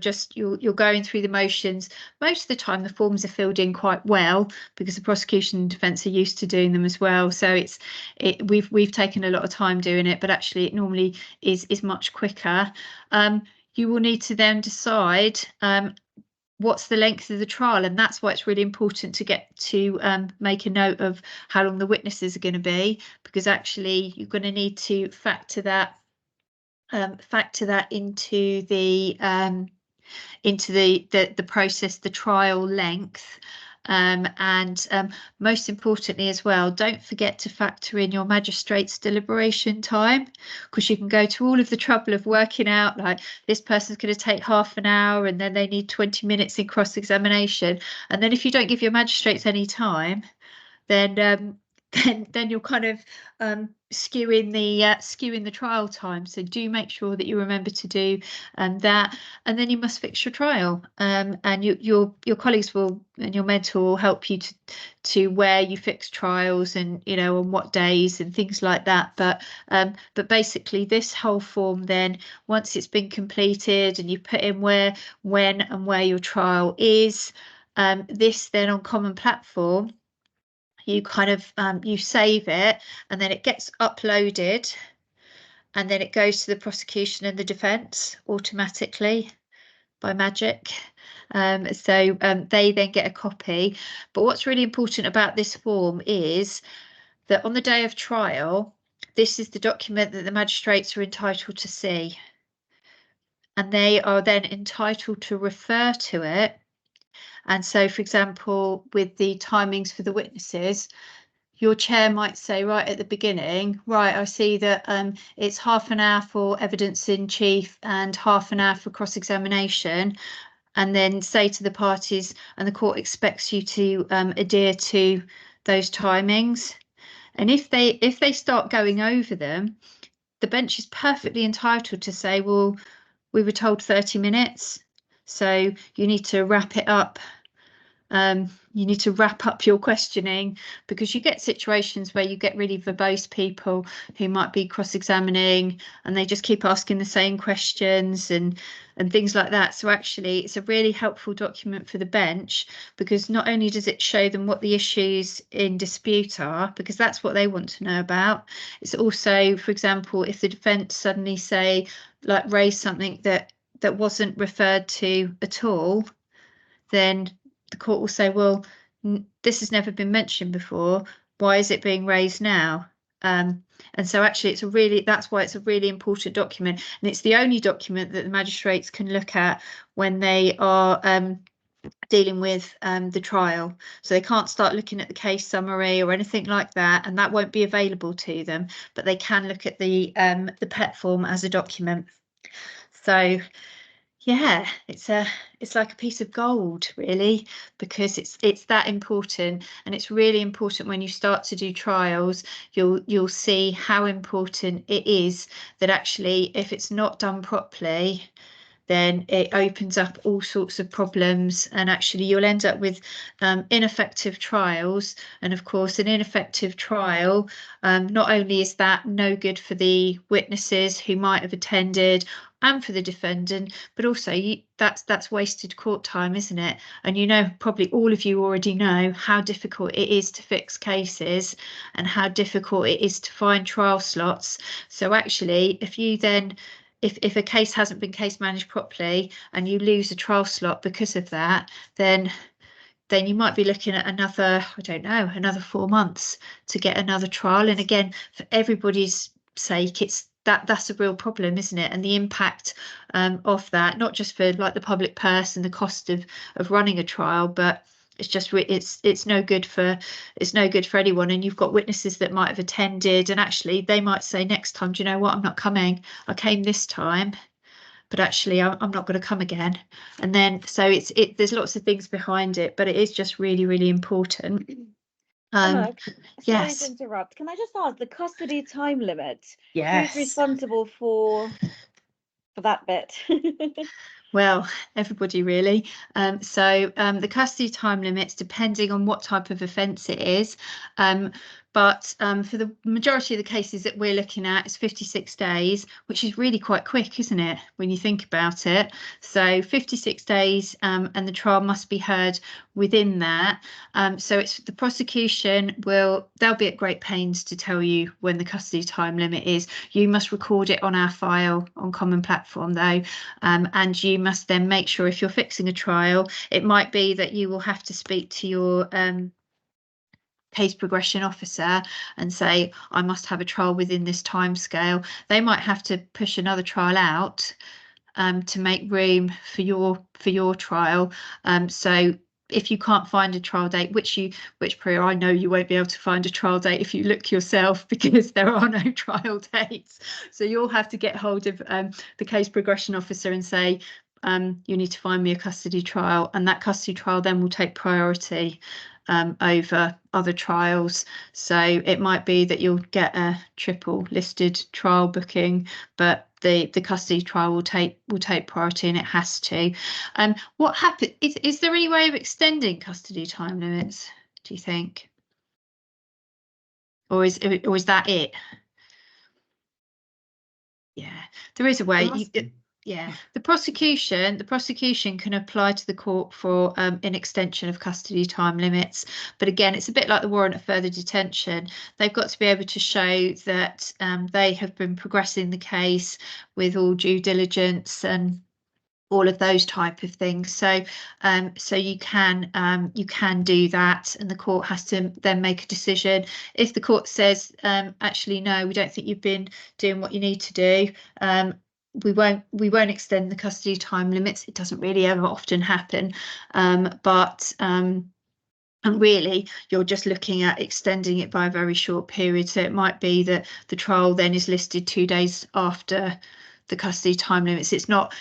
going through the motions. Most of the time the forms are filled in quite well because the prosecution and defence are used to doing them as well. So we've taken a lot of time doing it, but actually it normally is much quicker. You will need to then decide what's the length of the trial, and that's why it's really important to get to make a note of how long the witnesses are going to be, because actually you're going to need to factor that into the process, the trial length. And most importantly as well, don't forget to factor in your magistrate's deliberation time, because you can go to all of the trouble of working out like this person's going to take half an hour and then they need 20 minutes in cross-examination, and then if you don't give your magistrates any time, then you're kind of skewing the trial time. So do make sure that you remember to do that, and then you must fix your trial, and your colleagues will, and your mentor will help you to where you fix trials, and on what days and things like that. But basically this whole form, then once it's been completed and you put in where, when and where your trial is, this then on Common Platform, you kind of you save it, and then it gets uploaded, and then it goes to the prosecution and the defence automatically by magic. So they then get a copy. But what's really important about this form is that on the day of trial, this is the document that the magistrates are entitled to see, and they are then entitled to refer to it. And so, for example, with the timings for the witnesses, your chair might say right at the beginning, right, I see that it's half an hour for evidence in chief and half an hour for cross-examination, and then say to the parties, and the court expects you to adhere to those timings. And if they start going over them, the bench is perfectly entitled to say, well, we were told 30 minutes, so you need to wrap it up. You need to wrap up your questioning, because you get situations where you get really verbose people who might be cross-examining and they just keep asking the same questions and things like that. So actually it's a really helpful document for the bench, because not only does it show them what the issues in dispute are, because that's what they want to know about. It's also, for example, if the defence suddenly say, like, raise something that wasn't referred to at all, then the court will say, well, this has never been mentioned before. Why is it being raised now? And so actually that's why it's a really important document. And it's the only document that the magistrates can look at when they are dealing with the trial. So they can't start looking at the case summary or anything like that, and that won't be available to them, but they can look at the PET form as a document. So yeah, it's like a piece of gold, really, because it's that important, and it's really important when you start to do trials. You'll see how important it is that actually, if it's not done properly, then it opens up all sorts of problems, and actually you'll end up with ineffective trials. And of course, an ineffective trial, not only is that no good for the witnesses who might have attended and for the defendant, but also that's wasted court time, isn't it? And probably all of you already know how difficult it is to fix cases and how difficult it is to find trial slots. So actually, if you then if a case hasn't been case managed properly and you lose a trial slot because of that, then you might be looking at another, I don't know, another 4 months to get another trial. And again, for everybody's sake, that's a real problem, isn't it? And the impact of that, not just for like the public purse and the cost of running a trial, but it's just it's no good for anyone. And you've got witnesses that might have attended, and actually they might say next time, do you know what, I'm not coming. I came this time, but actually I'm not going to come again. And then so there's lots of things behind it, but it is just really, really important. Sorry Yes. to interrupt. Can I just ask the custody time limit? Yes. Who's responsible for that bit? Well, everybody really. So the custody time limits, depending on what type of offence it is, but for the majority of the cases that we're looking at, it's 56 days, which is really quite quick, isn't it, when you think about it? So 56 days, and the trial must be heard within that. So it's the prosecution they'll be at great pains to tell you when the custody time limit is. You must record it on our file on Common Platform though, and you must then make sure if you're fixing a trial, it might be that you will have to speak to your case progression officer and say, I must have a trial within this time scale. They might have to push another trial out to make room for your trial. So if you can't find a trial date, which Priya, I know you won't be able to find a trial date if you look yourself, because there are no trial dates. So you'll have to get hold of the case progression officer and say, you need to find me a custody trial, and that custody trial then will take priority over other trials. So it might be that you'll get a triple listed trial booking, but the custody trial will take priority, and it has to. What happens is there any way of extending custody time limits, do you think, or is that it? Yeah, there is a way. Yeah, the prosecution can apply to the court for an extension of custody time limits, but again, it's a bit like the warrant of further detention. They've got to be able to show that they have been progressing the case with all due diligence and all of those type of things. So so you can do that, and the court has to then make a decision. If the court says actually no, we don't think you've been doing what you need to do, we won't extend the custody time limits. It doesn't really ever often happen, but and really you're just looking at extending it by a very short period. So it might be that the trial then is listed 2 days after the custody time limits. It's not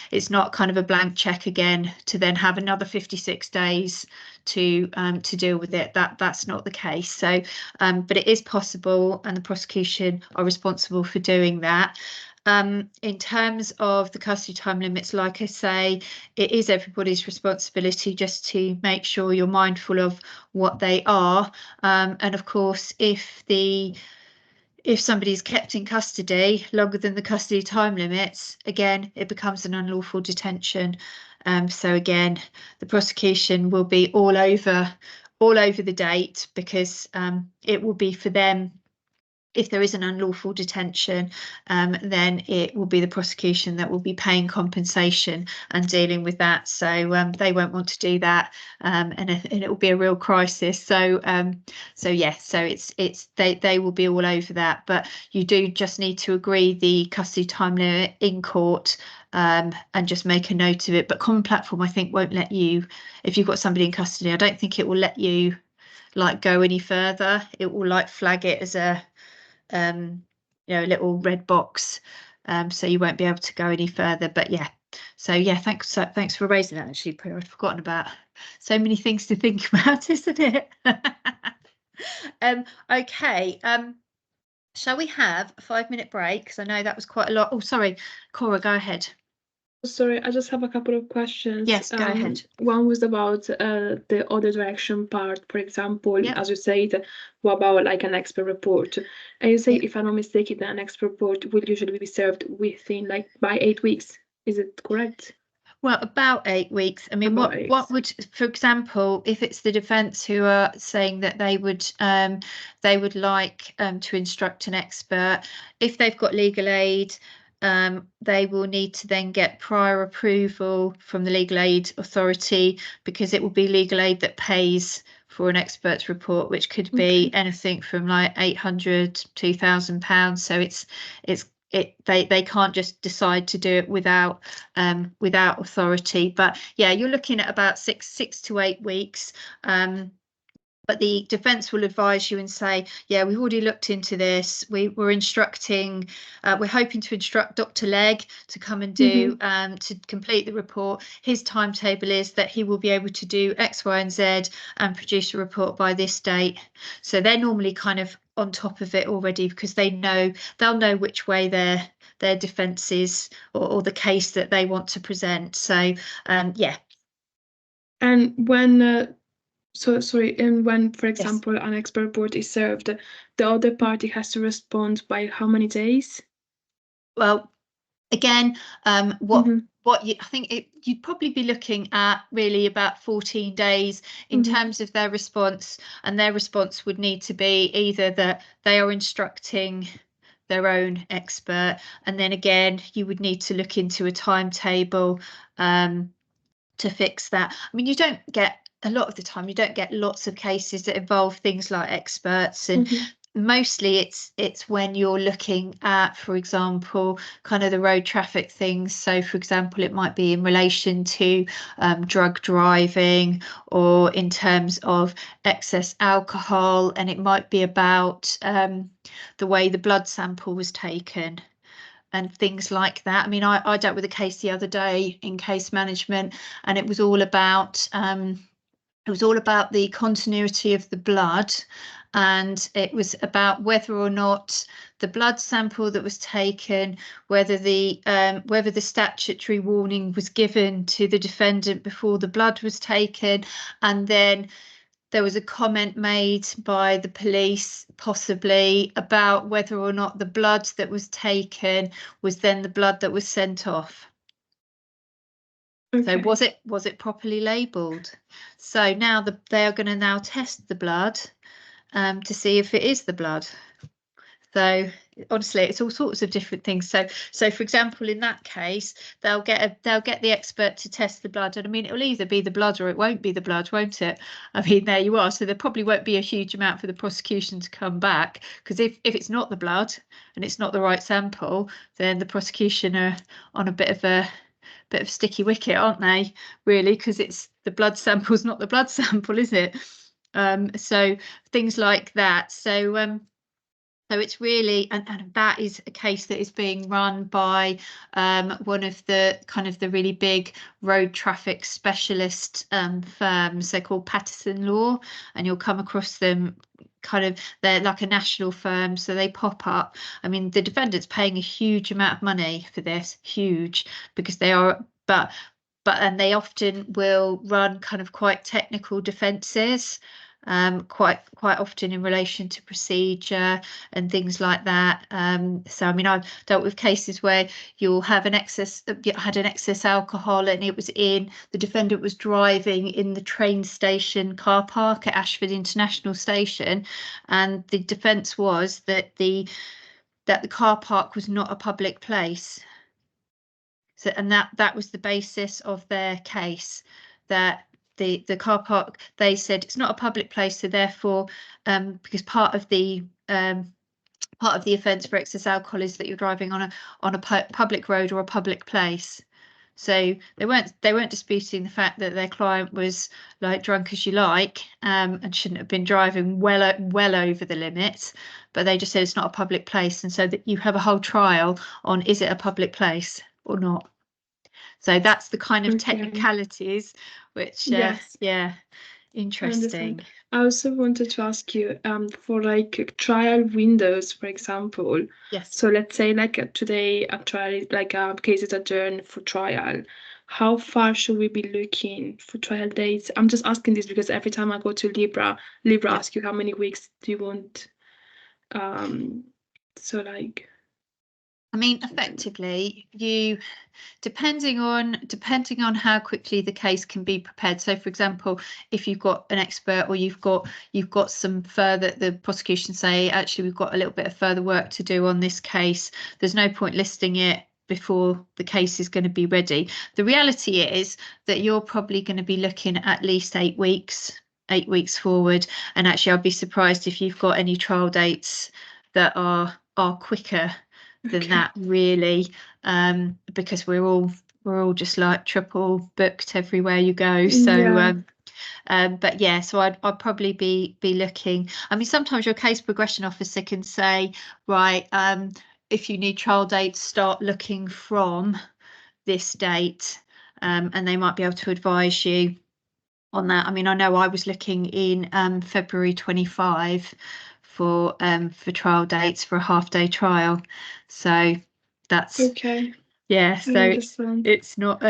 kind of a blank check again to then have another 56 days to deal with it. That's not the case. So but it is possible, and the prosecution are responsible for doing that. In terms of the custody time limits, like I say, it is everybody's responsibility just to make sure you're mindful of what they are. And of course, if somebody's kept in custody longer than the custody time limits, again, it becomes an unlawful detention. So again, the prosecution will be all over the date, because it will be for them. If there is an unlawful detention, then it will be the prosecution that will be paying compensation and dealing with that. So they won't want to do that, and it will be a real crisis. So yeah, so they will be all over that. But you do just need to agree the custody time limit in court, and just make a note of it. But Common Platform, I think, won't let you, if you've got somebody in custody, I don't think it will let you like go any further. It will like flag it as a a little red box, so you won't be able to go any further. But yeah, so yeah, thanks for raising that, actually, Priya. I'd forgotten about so many things to think about, isn't it? Okay, shall we have a 5-minute break, because I know that was quite a lot. Oh, sorry, Cora, go ahead. Sorry, I just have a couple of questions. Yes, go ahead. One was about the other direction part, for example, Yep. as you said, what about like an expert report? And you say, Yep. if I'm not mistaken, an expert report will usually be served within by 8 weeks. Is it correct? Well, about 8 weeks. I mean, About what 8. would, for example, if it's the defence who are saying that they would like to instruct an expert, if they've got legal aid, they will need to then get prior approval from the legal aid authority, because it will be legal aid that pays for an expert's report, which could be anything from like £800 to £2,000. So they can't just decide to do it without authority. But yeah, you're looking at about six to 8 weeks. But the defence will advise you and say, yeah, we've already looked into this. We're hoping to instruct Dr. Legg to come and do to complete the report. His timetable is that he will be able to do X, Y, and Z and produce a report by this date. So they're normally kind of on top of it already, because they'll know which way their defence is, or the case that they want to present. So yeah. And when and when, for example, an expert report is served, the other party has to respond by how many days? Well, again, I think you'd probably be looking at really about 14 days in terms of their response, and their response would need to be either that they are instructing their own expert, and then again you would need to look into a timetable to fix that. I mean, a lot of the time you don't get lots of cases that involve things like experts, and mostly it's when you're looking at, for example, kind of the road traffic things. So for example, it might be in relation to drug driving, or in terms of excess alcohol, and it might be about the way the blood sample was taken and things like that. I mean, I dealt with a case the other day in case management, and it was all about the continuity of the blood, and it was about whether or not the blood sample that was taken, whether the statutory warning was given to the defendant before the blood was taken, and then there was a comment made by the police, possibly, about whether or not the blood that was taken was then the blood that was sent off. So was it properly labelled? So now they are going to now test the blood to see if it is the blood. So honestly, it's all sorts of different things. So for example, in that case, they'll get the expert to test the blood, and I mean, it'll either be the blood or it won't be the blood, won't it? I mean, there you are. So there probably won't be a huge amount for the prosecution to come back, because if it's not the blood and it's not the right sample, then the prosecution are on a bit of sticky wicket, aren't they, really, because it's the blood sample's not the blood sample, is it? So things like that. So it's really, and that is a case that is being run by one of the kind of the really big road traffic specialist firms. They're called Patterson Law, and you'll come across them. They're like a national firm, so they pop up. I mean, the defendant's paying a huge amount of money for this, huge, because they are, and they often will run kind of quite technical defences, quite often in relation to procedure and things like that. So I mean, I've dealt with cases where you'll have had an excess alcohol, and the defendant was driving in the train station car park at Ashford International Station, and the defence was that the car park was not a public place. So, and that was the basis of their case, that the car park, they said it's not a public place, so therefore, because part of the offence for excess alcohol is that you're driving on a public road or a public place. So they weren't disputing the fact that their client was like drunk as you like, and shouldn't have been driving well over the limit, but they just said it's not a public place, and so that you have a whole trial on, is it a public place or not? So that's the kind of technicalities, which yeah, interesting. I also wanted to ask you for like trial windows, for example. Yes. So let's say like today a trial, like a case is adjourned for trial. How far should we be looking for trial dates? I'm just asking this because every time I go to Libra asks you how many weeks do you want. So like, I mean, effectively, depending on how quickly the case can be prepared. So, for example, if you've got an expert, or you've got some further, the prosecution say, actually, we've got a little bit of further work to do on this case, there's no point listing it before the case is going to be ready. The reality is that you're probably going to be looking at least 8 weeks forward. And actually, I'd be surprised if you've got any trial dates that are quicker than that, really, because we're all just like triple booked everywhere you go. So but yeah, so I'd probably be looking. I mean, sometimes your case progression officer can say, right, if you need trial dates, start looking from this date, and they might be able to advise you on that. I mean, I know I was looking in February 25 for trial dates for a half-day trial, so that's Okay. yeah, so it's not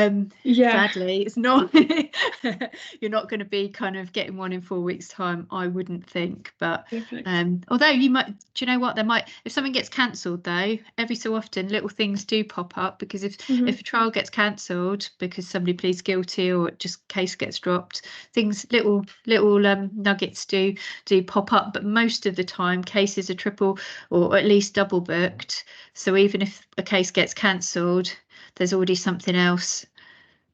yeah, sadly it's not you're not going to be kind of getting one in 4 weeks time, I wouldn't think, but although you might, do you know what, there might, if something gets cancelled though, every so often little things do pop up, because if a trial gets cancelled because somebody pleads guilty or just case gets dropped, things, little nuggets do pop up, but most of the time cases are triple or at least double booked. So even if a case gets cancelled, there's already something else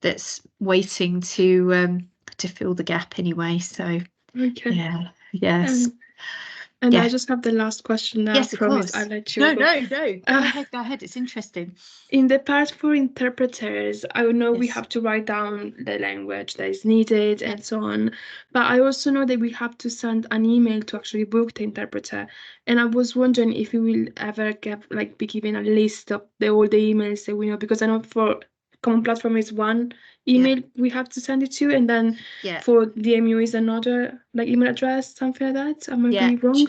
that's waiting to fill the gap anyway. So yeah, yes. And I just have the last question now. Yes, I promise I'll let you go. Go ahead, it's interesting. In the part for interpreters, I know we have to write down the language that is needed and so on, but I also know that we have to send an email to actually book the interpreter. And I was wondering if we will ever be given a list of all the emails that we know, because I know for Common Platform is one email we have to send it to, and then for DMU is another email address, something like that. I might be wrong.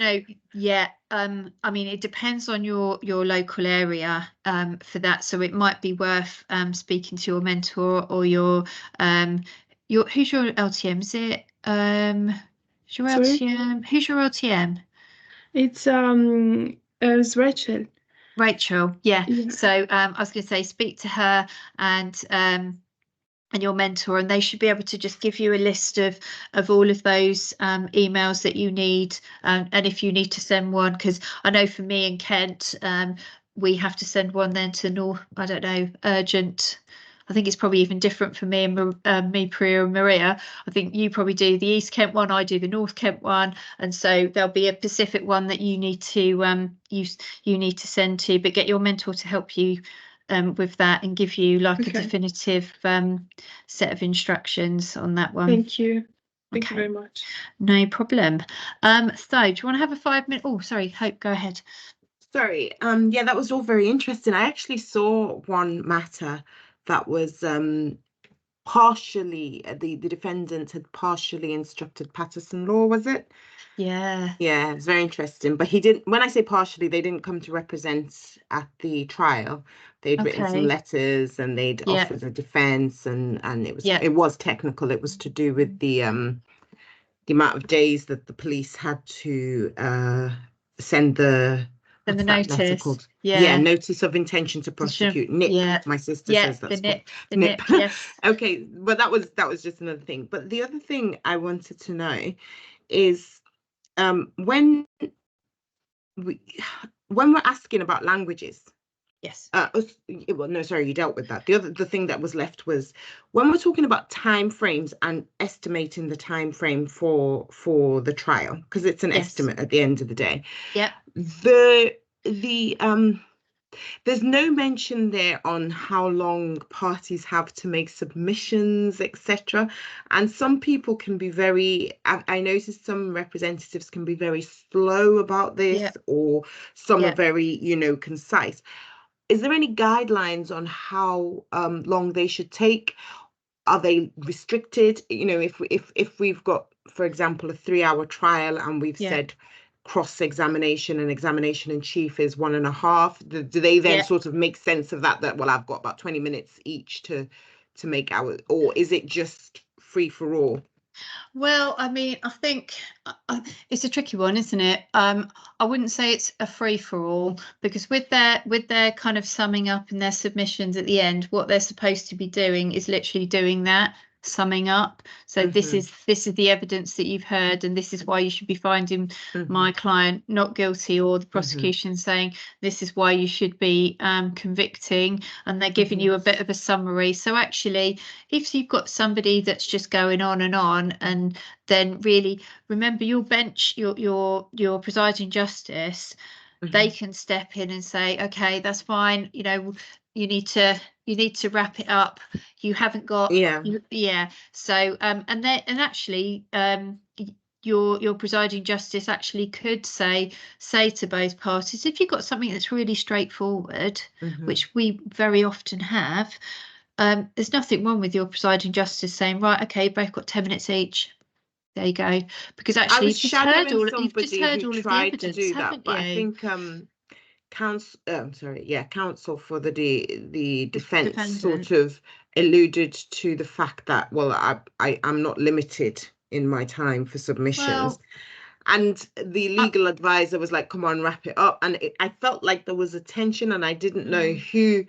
I mean, it depends on your local area for that, so it might be worth speaking to your mentor or your who's your LTM? Is it your LTM? Who's your LTM? It's Rachel. Yeah. So I was going to say, speak to her and your mentor, and they should be able to just give you a list of all of those emails that you need, and if you need to send one, because I know for me in Kent, we have to send one then to urgent. I think it's probably even different for me and Priya and Maria. I think you probably do the East Kent one, I do the North Kent one, and so there'll be a Pacific one that you need to you need to send to, but get your mentor to help you with that and give you a definitive set of instructions on that one. Thank you. Thank you very much. No problem. So do you want to have a 5 minute? Oh, sorry, Hope, go ahead. Sorry. Yeah, that was all very interesting. I actually saw one matter that was partially, the defendant had partially instructed Patterson Law, was it? Yeah, it was very interesting, but he didn't, when I say partially, they didn't come to represent at the trial. They'd written some letters and they'd offered a defense, and it was technical. It was to do with the amount of days that the police had to send the notice. Notice of intention to prosecute. NIP. My sister says that's the NIP. Yes. Okay, but that was just another thing. But the other thing I wanted to know is when we're asking about languages. Yes. Well, no, sorry, you dealt with that. The thing that was left was when we're talking about time frames and estimating the time frame for the trial, because it's an estimate at the end of the day. Yeah. There's no mention there on how long parties have to make submissions, etc. And some people can be I noticed some representatives can be very slow about this, or some are very, concise. Is there any guidelines on how long they should take? Are they restricted? If we've got, for example, a 3-hour trial and we've said cross-examination and examination in chief is 1.5, do they then sort of make sense of that, well, I've got about 20 minutes each to make our, or is it just free for all? Well, I mean, I think it's a tricky one, isn't it? I wouldn't say it's a free for all, because with their kind of summing up and their submissions at the end, what they're supposed to be doing is literally doing that. summing up. So this is the evidence that you've heard, and this is why you should be finding my client not guilty, or the prosecution saying this is why you should be convicting, and they're giving you a bit of a summary. So actually, if you've got somebody that's just going on, and then really remember your bench, your presiding justice, they can step in and say, okay, that's fine, you know, you need to wrap it up, you haven't got so and actually your presiding justice actually could say to both parties, if you've got something that's really straightforward, which we very often have, there's nothing wrong with your presiding justice saying, right, okay, both got 10 minutes each. There you go. Because actually, you've just heard all of the evidence, haven't you? But I think counsel for the defense sort of alluded to the fact that, well, I'm not limited in my time for submissions. And the legal advisor was like, come on, wrap it up. And I felt like there was a tension, and I didn't know who.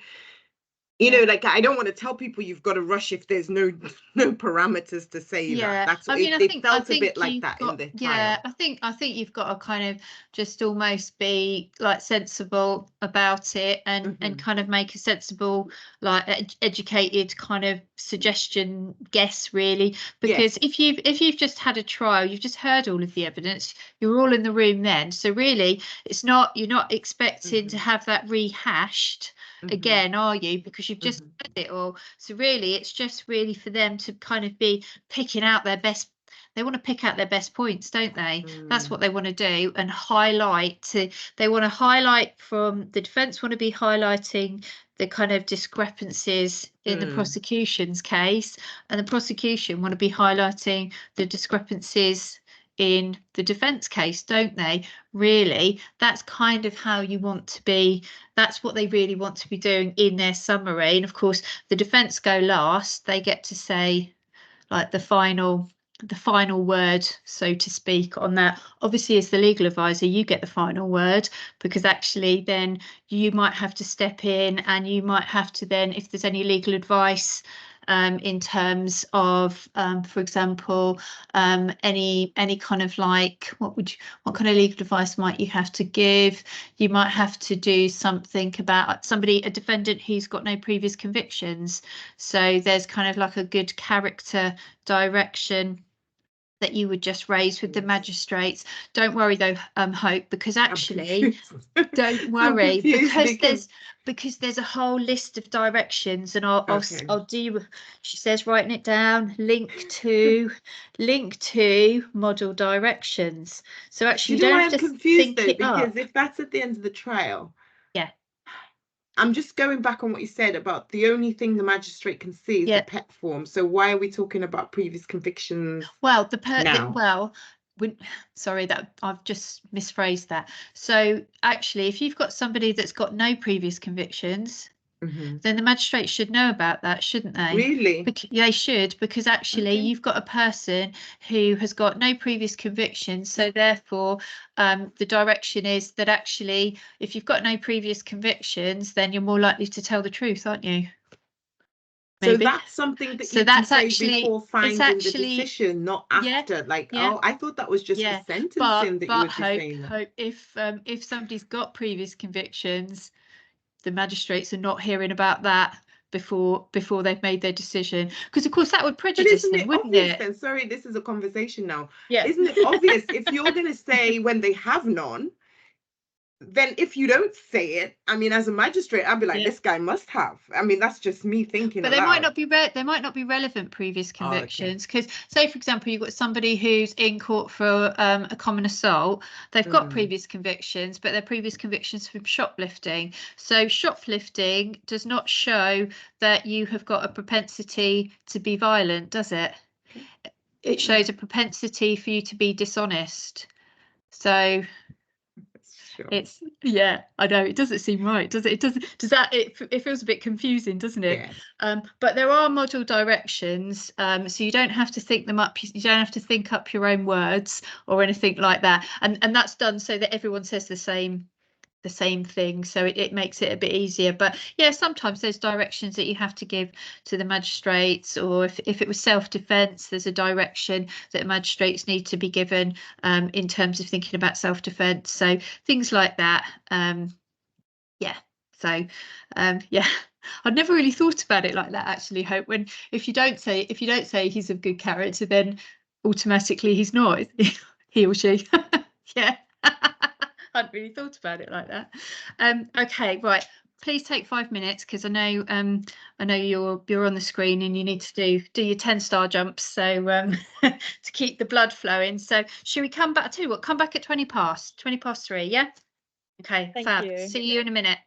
You know, like, I don't want to tell people you've got to rush if there's no parameters to say that. That's, I mean, I think a bit like that in the trial. I think you've got to kind of just almost be like sensible about it, and kind of make a sensible, like, educated kind of suggestion guess, really, because if you've just had a trial, you've just heard all of the evidence, you're all in the room then, so really you're not expecting to have that rehashed again, are you? Because you've just heard it all. So really, it's just really for them to kind of be picking out their best. They want to pick out their best points, don't they? That's what they want to do, and highlight. They want to highlight, from the defence want to be highlighting the kind of discrepancies in the prosecution's case, and the prosecution want to be highlighting the discrepancies in the defence case, don't they? Really, that's kind of how you want to be. That's what they really want to be doing in their summary. And of course, the defence go last. They get to say, like, the final word, so to speak, on that. Obviously, as the legal advisor, you get the final word, because actually then you might have to step in, and you might have to then, if there's any legal advice in terms of, for example, any kind of, like, what kind of legal advice might you have to give? You might have to do something about a defendant who's got no previous convictions. So there's kind of like a good character direction that you would just raise with the magistrates. Don't worry though, Hope, because actually, don't worry, because there's a whole list of directions, and I'll do. She says, writing it down. Link to model directions. So actually, you don't have to confused think it because up. if that's at the end of the trial, I'm just going back on what you said about the only thing the magistrate can see is the PET form. So why are we talking about previous convictions? Well, sorry, that I've just misphrased that. So actually, if you've got somebody that's got no previous convictions, then the magistrate should know about that, shouldn't they? Really? They should, because actually you've got a person who has got no previous convictions. So therefore, the direction is that actually, if you've got no previous convictions, then you're more likely to tell the truth, aren't you? Maybe. So that's something that you can say before finding the decision, not after. Oh, I thought that was just the sentencing that you would be saying. Hope, if somebody's got previous convictions, the magistrates are not hearing about that before they've made their decision, because of course that would prejudice them, wouldn't it? Then? Sorry, this is a conversation now. Isn't it obvious if you're going to say when they have none? Then if you don't say it, I mean, as a magistrate, I'd be like, this guy must have. I mean, that's just me thinking. But they might not be relevant previous convictions, because say, for example, you've got somebody who's in court for a common assault. They've got previous convictions, but they're previous convictions from shoplifting. So shoplifting does not show that you have got a propensity to be violent, does it? It shows a propensity for you to be dishonest. So it's I know it doesn't seem right, does it? It feels a bit confusing, doesn't it? But there are model directions, so you don't have to think them up. You don't have to think up your own words or anything like that, and that's done so that everyone says the same the same thing, so it makes it a bit easier. But yeah, sometimes there's directions that you have to give to the magistrates, or if it was self-defense, there's a direction that magistrates need to be given in terms of thinking about self-defense, so things like that. Yeah, so yeah, I'd never really thought about it like that, actually, Hope. When if you don't say he's of good character, then automatically he's not, he or she. Yeah. I hadn't really thought about it like that. Okay, right. Please take 5 minutes, because I know you're on the screen and you need to do your 10-star jumps, so to keep the blood flowing. So should we come back? I tell you what, come back at 3, yeah? Okay, Thank fab. you. See you in a minute.